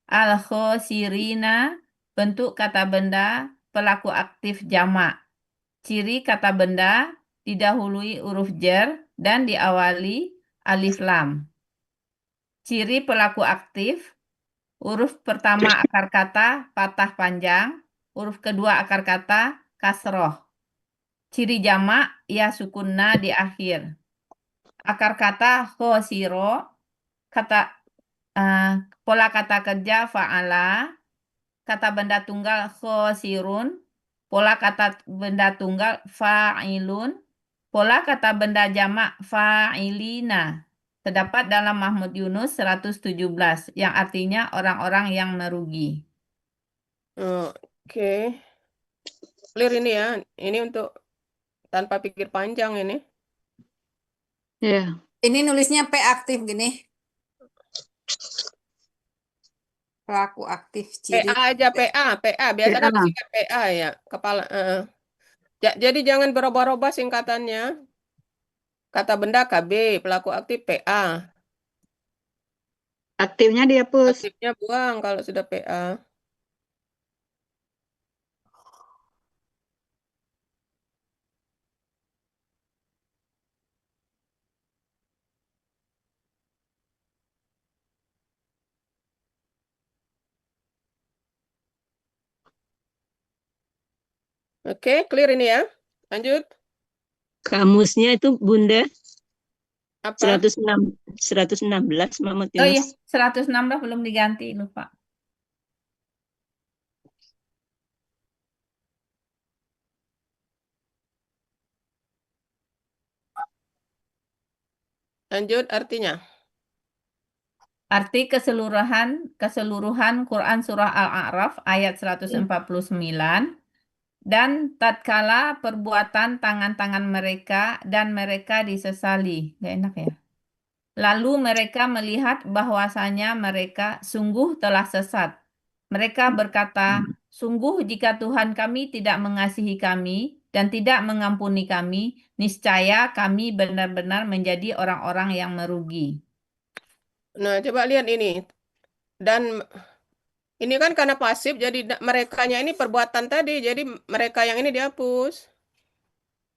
Al-khosirina, bentuk kata benda pelaku aktif jamak. Ciri kata benda didahului huruf jar dan diawali alif lam. Ciri pelaku aktif, huruf pertama akar kata patah panjang, huruf kedua akar kata kasroh. Ciri jamak ya sukunna di akhir. Akar kata khosiro, pola kata kerja fa'ala, kata benda tunggal khosirun, pola kata benda tunggal fa'ilun, pola kata benda jamak fa'ilina. Terdapat dalam Mahmud Yunus 117, yang artinya orang-orang yang merugi. Oke. Clear ini ya. Ini untuk tanpa pikir panjang ini. Ya. Ini nulisnya P aktif gini. Pelaku aktif ciri. PA aja, PA. Biasa kan disingkat PA ya. Kepala. Jadi jangan berubah-ubah singkatannya. Kata benda KB, pelaku aktif PA. Aktifnya dihapus. Aktifnya buang kalau sudah PA. Oke, clear ini ya. Lanjut. Kamusnya itu Bunda Apa? 116 Muhammad Oh iya, Yunus. 116 belum diganti, lupa. Lanjut artinya. Arti keseluruhan Quran surah Al-A'raf ayat 149 dan tatkala perbuatan tangan-tangan mereka dan mereka disesali. Gak enak ya. Lalu mereka melihat bahwasanya mereka sungguh telah sesat. Mereka berkata, sungguh jika Tuhan kami tidak mengasihi kami dan tidak mengampuni kami, niscaya kami benar-benar menjadi orang-orang yang merugi. Nah, coba lihat ini. Dan ini kan karena pasif, jadi merekanya ini perbuatan tadi, jadi mereka yang ini dihapus.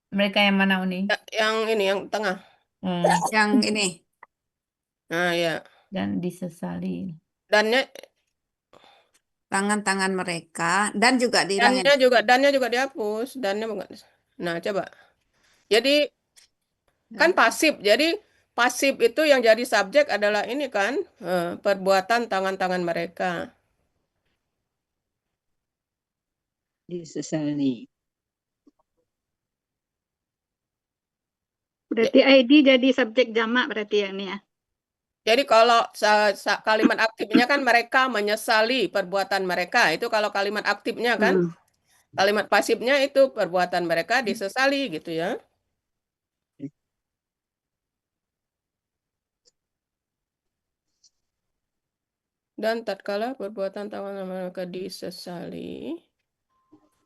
Mereka yang mana, Uni? Yang ini, yang tengah. Yang ini. Nah, ya. Dan disesali. Dannya Tangan-tangan mereka dan juga dihilangin. dannya juga dihapus. Dannya bukan. Nah, coba. Jadi kan pasif. Jadi pasif itu yang jadi subjek adalah ini kan, perbuatan tangan-tangan mereka. Disesali. Berarti ID jadi subjek jamak berarti ya ini ya. Jadi kalau kalimat aktifnya kan mereka menyesali perbuatan mereka. Itu kalau kalimat aktifnya kan. Kalimat pasifnya itu perbuatan mereka disesali gitu ya. Dan tatkala perbuatan tangan mereka disesali,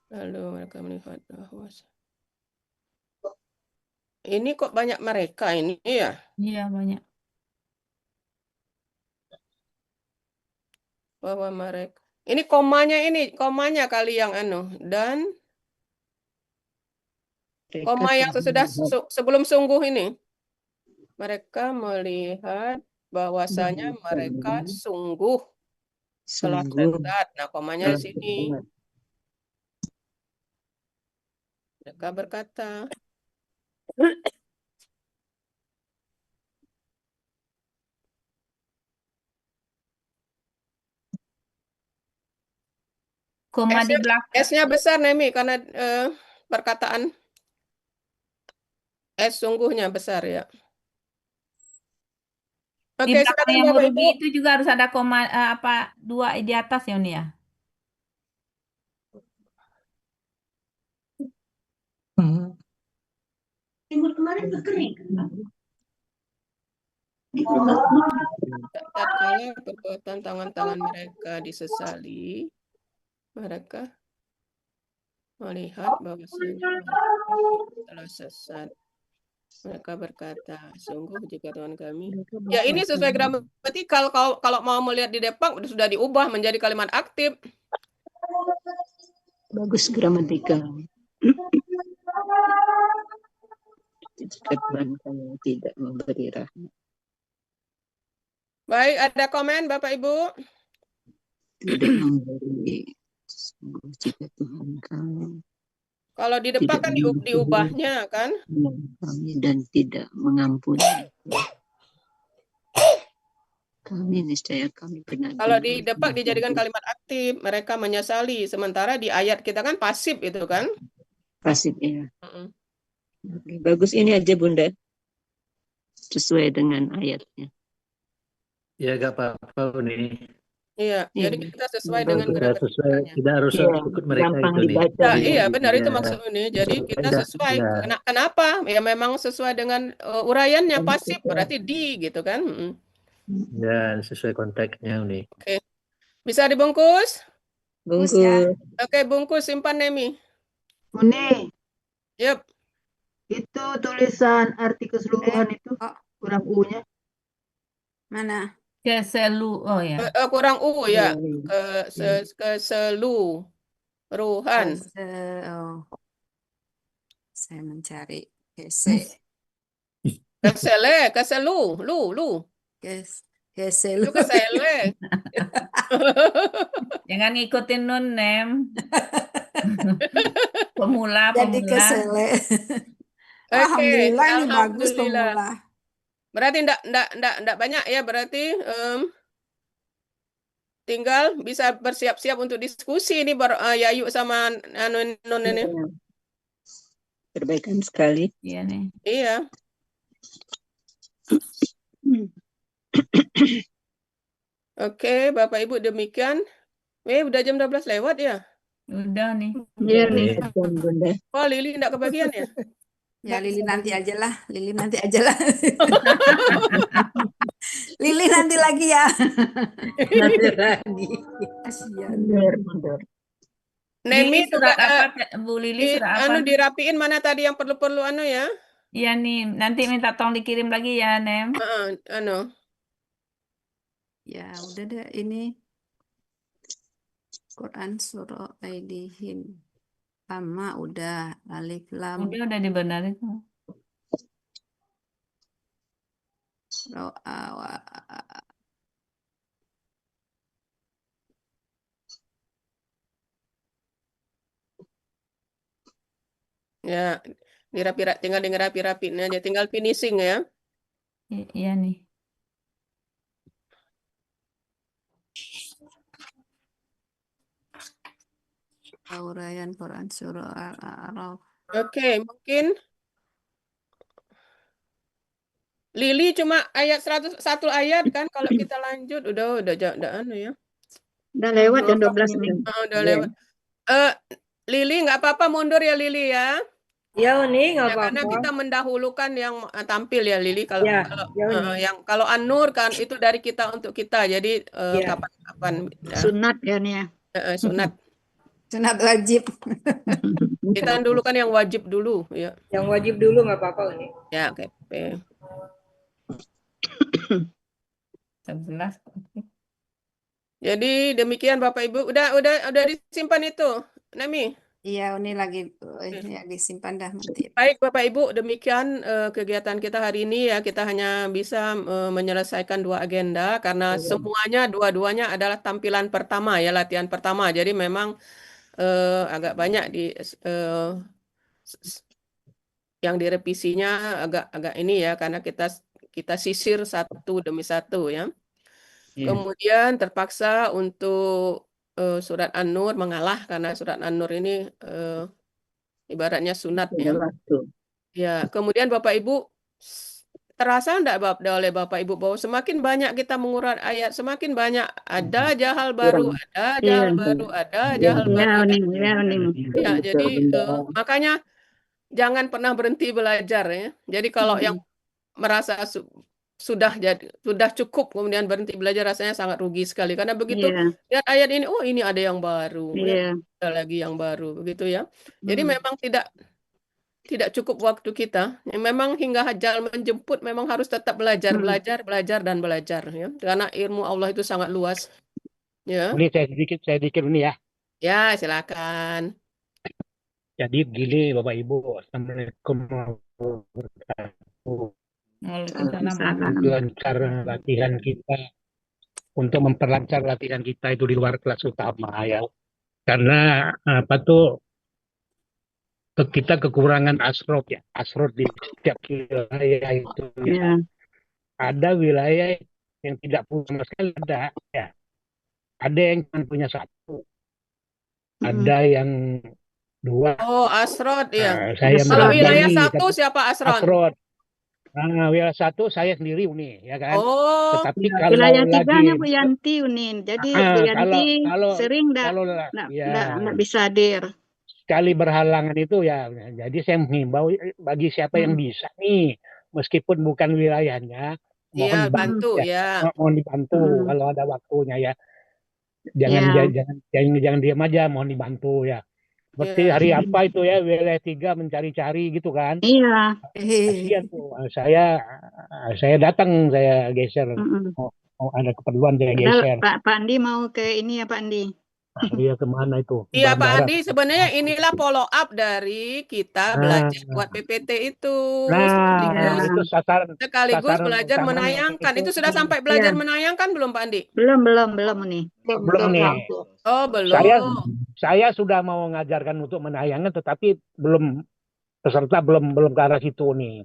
lalu mereka melihat bahwa ini kok banyak mereka ini ya? Iya, banyak. Bahwa mereka ini komanya kali yang dan koma yang sesudah sebelum sungguh ini. Mereka melihat bahwasanya mereka sungguh telah sesat. Nah, komanya di sini. Mereka berkata, Koma di belakang. S-nya besar, Nemi, karena perkataan S sungguhnya besar ya. Di Oke, belakang silakan yang Bapak merugi Ibu. itu juga harus ada koma dua di atas ya, Uni ya. Timur kemarin berkering. Tatkala perbuatan tangan-tangan mereka disesali, mereka melihat bahwasanya mereka telah sesat. Mereka berkata, sungguh jika Tuhan kami. Ya ini sesuai gramatikal. Kalau mau melihat di Depak sudah diubah menjadi kalimat aktif. Bagus gramatikal. Jika Tuhan kami tidak memberi rahmat. Baik, ada komen Bapak Ibu? Tidak memberi. Sungguh jika Tuhan kami. Kalau di Depak kan diubahnya kan? Kami dan tidak mengampuni. Kami niscaya kami benar. Kalau di Depak dijadikan kalimat aktif, mereka menyesali. Sementara di ayat kita kan pasif itu kan? Pasif ya. Bagus ini aja Bunda. Sesuai dengan ayatnya. Ya gak apa-apa nih. Iya, jadi kita sesuai dengan gramatikanya. Tidak harus ikut mereka gampang itu nih. dibaca. Iya, benar itu maksudnya. Jadi kita sesuai. Kenapa? Ya memang sesuai dengan uraiannya pasif, berarti di gitu kan? Ya, sesuai konteksnya nih. Oke. Bisa dibungkus? Bungkus. Oke, bungkus simpan Nemi. Uni, Yep. itu tulisan arti keseluruhan itu kurang U-nya. Mana? Oh ya. Kurang U ya. Iya. Keseluruhan. Oh, saya mencari Lu. keselu. Lu kesele. Jangan ngikutin Nun, Nem. Pemula. Jadi kesele. Oke, Alhamdulillah ini bagus alhamdulillah. pemula. Berarti enggak banyak ya, berarti tinggal bisa bersiap-siap untuk diskusi ini Yayu sama Nun ini. Iya. Perbaikan sekali. Iya nih. Iya. Oke, Bapak Ibu demikian. Udah jam 12 lewat ya? Udah nih. Iya nih. Bunda. Oh, Lili enggak kebagian ya? Ya Lili nanti aja lah. Lili nanti aja lah. Lili nanti lagi ya. Nanti lagi. Kasihan. Benar. Nemi Lili surat juga apa, Bu Lili surat apa? dirapiin mana tadi yang perlu-perlu ya? Iya nih, nanti minta tolong dikirim lagi ya, Nem. Ya udah deh ini Quran surah Aidihim sama udah alif lam Udah dibenerin tuh. ro'a Ya, tinggal dirapi-rapiin aja, tinggal finishing ya. Iya nih. Uraian Quran surah Al-A'raf. Oke, mungkin Lili cuma ayat 101 ayat kan, kalau kita lanjut udah ya. Udah lewat jam 12 nih. Udah lewat. Lili nggak apa-apa mundur ya Lili ya. Ya Uni nggak Ya, karena apa-apa. kita mendahulukan yang tampil ya Lili. Kalau Ya, Uni. kalau An-Nur kan itu dari kita untuk kita. Jadi Ya. kapan-kapan ya. Sunat ya nih ya. Sunat. Sunat wajib. Kita dulu kan yang wajib dulu ya. Yang wajib dulu nggak apa-apa Uni. Ya, oke. 11. Jadi demikian Bapak Ibu. Udah disimpan itu, Nemi. Iya, Uni lagi disimpan dah nanti. Baik Bapak Ibu, demikian kegiatan kita hari ini ya. Kita hanya bisa menyelesaikan 2 agenda karena semuanya dua-duanya adalah tampilan pertama ya, latihan pertama. Jadi memang agak banyak yang direvisinya agak ini ya, karena kita sisir satu demi satu ya. Kemudian terpaksa untuk surat An-Nur mengalah karena surat An-Nur ini ibaratnya sunat ya. Ya, kemudian Bapak Ibu terasa enggak oleh Bapak Ibu bahwa semakin banyak kita mengurat ayat, semakin banyak ada aja hal baru, ada aja hal baru, ada aja hal baru. Ya, jadi makanya jangan pernah berhenti belajar ya. Jadi kalau yang merasa sudah cukup kemudian berhenti belajar rasanya sangat rugi sekali karena begitu lihat ayat ini, oh ini ada yang baru, ada lagi yang baru begitu ya. Jadi memang tidak cukup waktu kita. Memang hingga hajal menjemput memang harus tetap belajar dan belajar ya. Karena ilmu Allah itu sangat luas. Ya. Boleh saya sedikit ini ya. Ya, silakan. Jadi begini Bapak Ibu, Assalamualaikum warahmatullahi wabarakatuh. Lancar latihan kita untuk memperlancar latihan kita itu di luar kelas utama ya. Karena kita kekurangan asrot ya. Asrot di setiap wilayah itu ya. Ada wilayah yang tidak punya sama sekali ada ya. Ada yang punya 1. Ada yang 2. Oh, asrot ya. Kalau wilayah 1 siapa asrot? Asrot. Nah, wilayah 1 saya sendiri Uni ya kan. Oh, tetapi kalau wilayah lagi 3-nya Bu Yanti Unin. Jadi Bu Yanti sering nggak bisa hadir. Sekali berhalangan itu ya. Jadi saya menghimbau bagi siapa yang bisa nih, meskipun bukan wilayahnya, mohon bantu ya. Mohon dibantu kalau ada waktunya ya. Jangan diam aja, mohon dibantu ya. Seperti hari apa itu ya, wilayah 3 mencari-cari gitu kan. Iya. Kasihan tuh. Saya datang, saya geser. mau ada keperluan saya Padahal geser. Pak Andi mau ke ini ya Pak Andi. Iya kemana itu? Iya Pak Bandara. Andi, sebenarnya inilah follow up dari kita belajar buat PPT itu. Nah, itu Sekaligus sasaran belajar utamanya menayangkan. itu. Itu sudah sampai belajar menayangkan belum Pak Andi? Belum nih. Belum nih. Oh, belum. Saya sudah mau mengajarkan untuk menayangkan, tetapi peserta belum ke arah situ nih.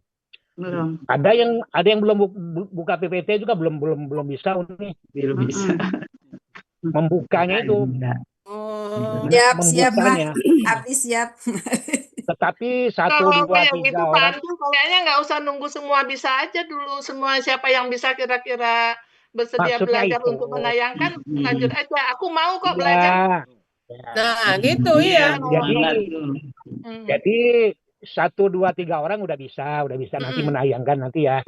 Belum. Ada yang belum buka PPT juga belum bisa nih. Belum bisa. Membukanya itu. Siap Mas. Arti siap. Tetapi 1, 2, 3 orang. Kayaknya nggak usah nunggu semua bisa aja dulu. Semua siapa yang bisa kira-kira bersedia Maksudnya belajar itu. untuk menayangkan, lanjut aja. Aku mau kok belajar. Nah, gitu ya. Jadi 1, 2, 3 orang udah bisa nanti menayangkan nanti ya.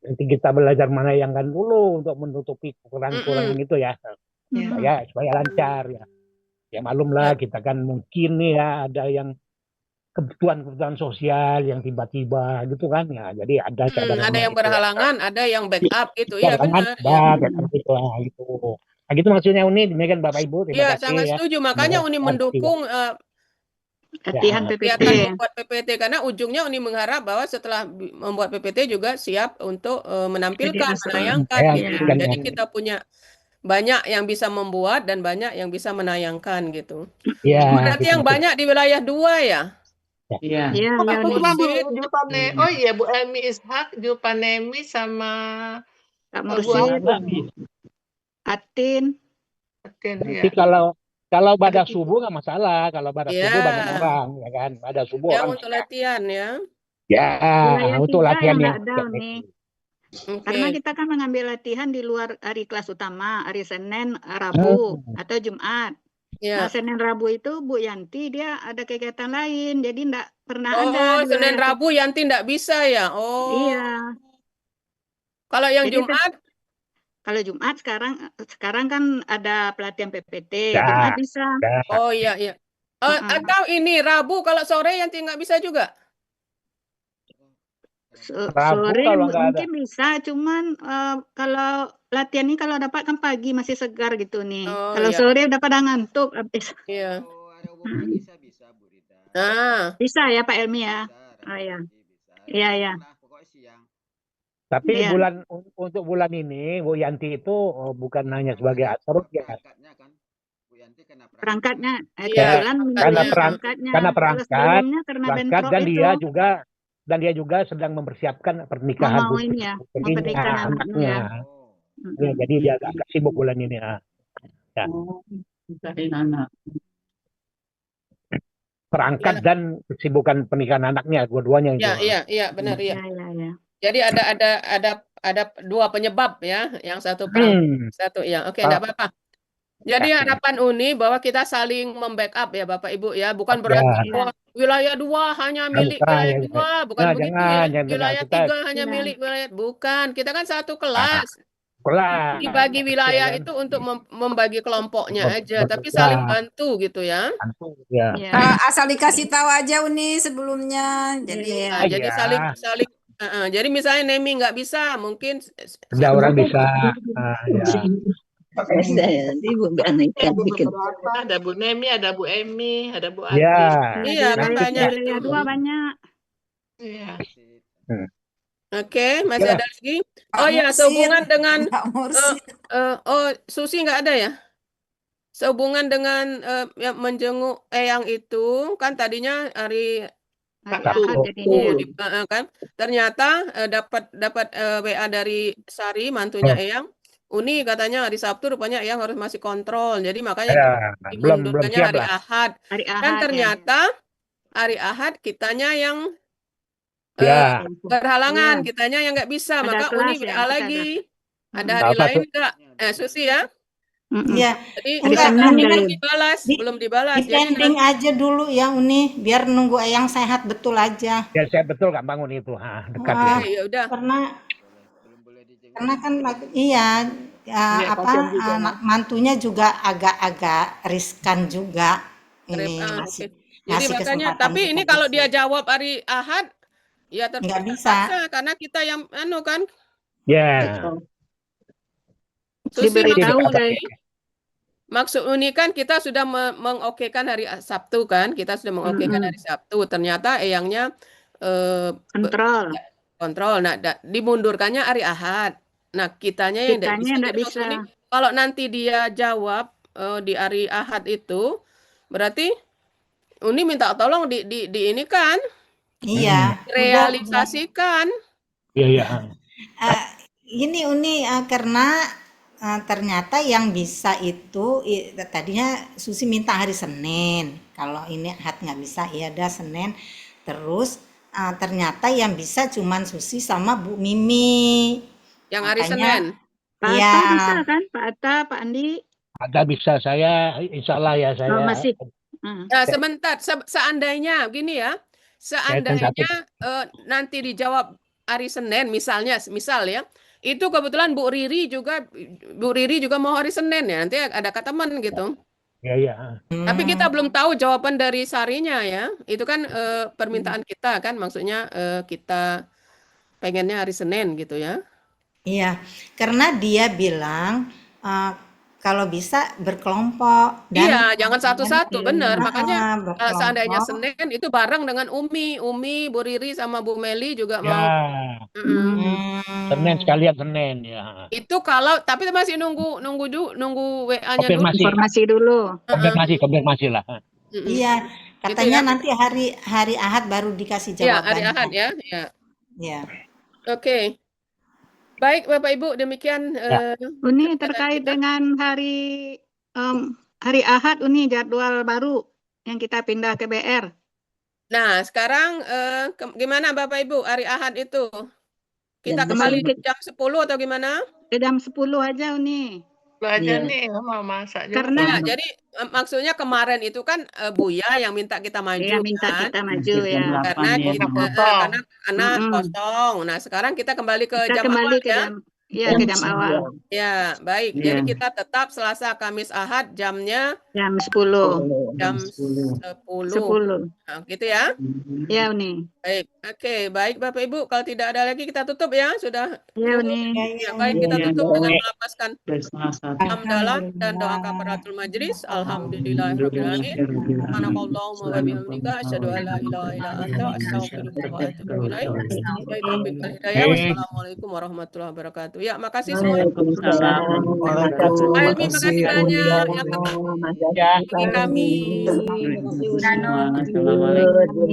Nanti kita belajar menayangkan dulu untuk menutupi kekurangan itu ya. Supaya lancar ya. Ya malum lah kita kan mungkin nih ya ada yang kebutuhan sosial yang tiba-tiba gitu kan ya. Jadi ada yang berhalangan, ada yang backup gitu. Iya benar. Gitu. Nah, gitu maksudnya Uni, demikian Bapak Ibu. Iya, sangat setuju. Makanya Uni mendukung latihan PPT. kegiatan membuat PPT karena ujungnya Uni mengharap bahwa setelah membuat PPT juga siap untuk menampilkan, menayangkan gitu. Jadi kita punya banyak yang bisa membuat dan banyak yang bisa menayangkan gitu. Berarti yang banyak di wilayah 2 ya? Iya. Oh iya, Bu Elmi Ishak, Jupanemi sama Kak Mursid, Atin. Nanti kalau pada subuh nggak masalah, kalau pada subuh banyak orang, ya kan? Pada subuh orang untuk latihan ya. Ya, untuk latihan yang Karena kita kan mengambil latihan di luar hari kelas utama, hari Senin, Rabu, atau Jumat. Nah, Senin Rabu itu Bu Yanti dia ada kegiatan lain, jadi enggak pernah ada. Senin Rabu Yanti enggak bisa ya? Iya. Kalau yang Jumat? Kalau Jumat sekarang kan ada pelatihan PPT, Jumat bisa. Oh iya. Atau ini Rabu kalau sore Yanti nggak bisa juga? Sore mungkin bisa, cuman kalau latihan ini kalau dapat kan pagi masih segar gitu nih. Kalau sore udah pada ngantuk habis. Iya. Bisa ya Pak Elmi ya. Oh ya. Iya. Tapi untuk bulan ini Bu Yanti itu bukan hanya sebagai asror ya. Perangkatnya, karena perangkat dan dia juga sedang mempersiapkan pernikahan anaknya. Ya, jadi dia agak sibuk bulan ini ya. Perangkat dan kesibukan pernikahan anaknya dua-duanya itu. Iya, benar ya. Jadi ada 2 penyebab ya, yang satu satu ya. Oke, enggak apa-apa. Jadi harapan Uni bahwa kita saling membackup ya Bapak Ibu ya, bukan berarti wilayah 2 hanya milik wilayah 2, bukan begitu ya. Wilayah 3 hanya milik wilayah, bukan. Kita kan satu kelas. Dibagi wilayah itu untuk membagi kelompoknya aja, tapi saling bantu gitu ya. Asal dikasih tahu aja Uni sebelumnya. Jadi saling jadi misalnya Nemi nggak bisa, mungkin ada orang bisa. Ada Bu Nemi, ada Bu Emi, ada Bu Ati. Iya, kan banyak. Wilayah 2 banyak. Iya. Oke, masih ada lagi? Oh ya, sehubungan dengan Susi nggak ada ya? Sehubungan dengan menjenguk Eyang itu kan tadinya hari Ahad jadinya kan. Ternyata dapat WA dari Sari mantunya Eyang. Uni katanya hari Sabtu rupanya Eyang harus masih kontrol. Jadi makanya dimundurkannya hari Ahad. Dan ternyata hari Ahad kitanya yang berhalangan, kitanya yang nggak bisa. Maka Uni WA lagi. Ada hari lain enggak? Susi ya? Iya. Jadi belum dibalas. Dipending aja dulu ya Uni, biar nunggu Eyang sehat betul aja. Ya sehat betul gampang Uni itu, dekat. Ya udah. Karena kan mantunya juga agak-agak riskan juga ini Jadi makanya, tapi ini kalau dia jawab hari Ahad, ya nggak bisa karena kita yang kan Ya. Susi, Diberitahu maksud dari maksud Uni kan kita sudah mengokekan hari Sabtu kan, kita sudah mengokekan hari Sabtu. Ternyata eyangnya kontrol. Nah, dimundurkannya hari Ahad. Nah, kitanya yang tidak bisa. kitanya Jadi tidak maksud Uni, bisa. kalau nanti dia jawab di hari Ahad itu, berarti Uni minta tolong di ini kan, Iya, realisasikan. Iya, iya. Ini Uni karena ternyata yang bisa itu tadinya Susi minta hari Senin. Kalau ini Ahad nggak bisa, ya ada Senin. Terus ternyata yang bisa cuman Susi sama Bu Mimi. Yang hari Senin. Pak Iya. Atta bisa kan? Pak Atta, Pak Andi. Ada bisa, saya insya Allah ya saya. Masih. Nah, sebentar, seandainya gini ya, seandainya nanti dijawab hari Senin, misal ya, itu kebetulan Bu Riri juga mau hari Senin ya, nanti ada teman gitu. Ya, ya. Tapi kita belum tahu jawaban dari Sarinya ya, itu kan permintaan kita kan, maksudnya kita pengennya hari Senin gitu ya. Iya, karena dia bilang kalau bisa berkelompok. Iya, jangan satu-satu, bener. Makanya berkelompok. seandainya Senin itu bareng dengan Umi, Bu Riri sama Bu Meli juga mau. Ya. Senin sekalian Senin ya. Itu kalau tapi masih nunggu WA-nya dulu. Informasi dulu. Konfirmasi lah. Iya, katanya nanti hari Ahad baru dikasih Iya, jawabannya. hari Ahad ya. Ya. Oke. Baik Bapak Ibu, demikian Uni terkait dengan hari Ahad, Uni jadwal baru yang kita pindah ke BR. Nah, sekarang gimana Bapak Ibu hari Ahad itu? Kita kembali ke jam 10 atau gimana? Ke jam 10 aja, Uni. Aja nih, mau masak juga. Karena jadi maksudnya kemarin itu kan Buya yang minta kita maju. Iya, minta kan? kita maju ya. Karena kosong. Nah, sekarang kita kembali ke jam kembali awal ke ya. jam, ke jam awal. Ya, baik. Jadi kita tetap Selasa, Kamis, Ahad jamnya jam 10. Jam 10. Nah, gitu ya. Ya, Uni. Baik. Oke, baik Bapak Ibu. Kalau tidak ada lagi kita tutup ya. Sudah. Ya, Uni. Ya, baik, kita tutup dengan melapaskan hamdalah dan doa kafaratul majlis. Alhamdulillahirabbil alamin. Subhanakallahumma wa bihamdika asyhadu an la ilaha illa anta astaghfiruka wa atubu ilaik. Wassalamualaikum warahmatullahi wabarakatuh. Ya, makasih semua. Almi, makasih banyak yang kami. Assalamualaikum.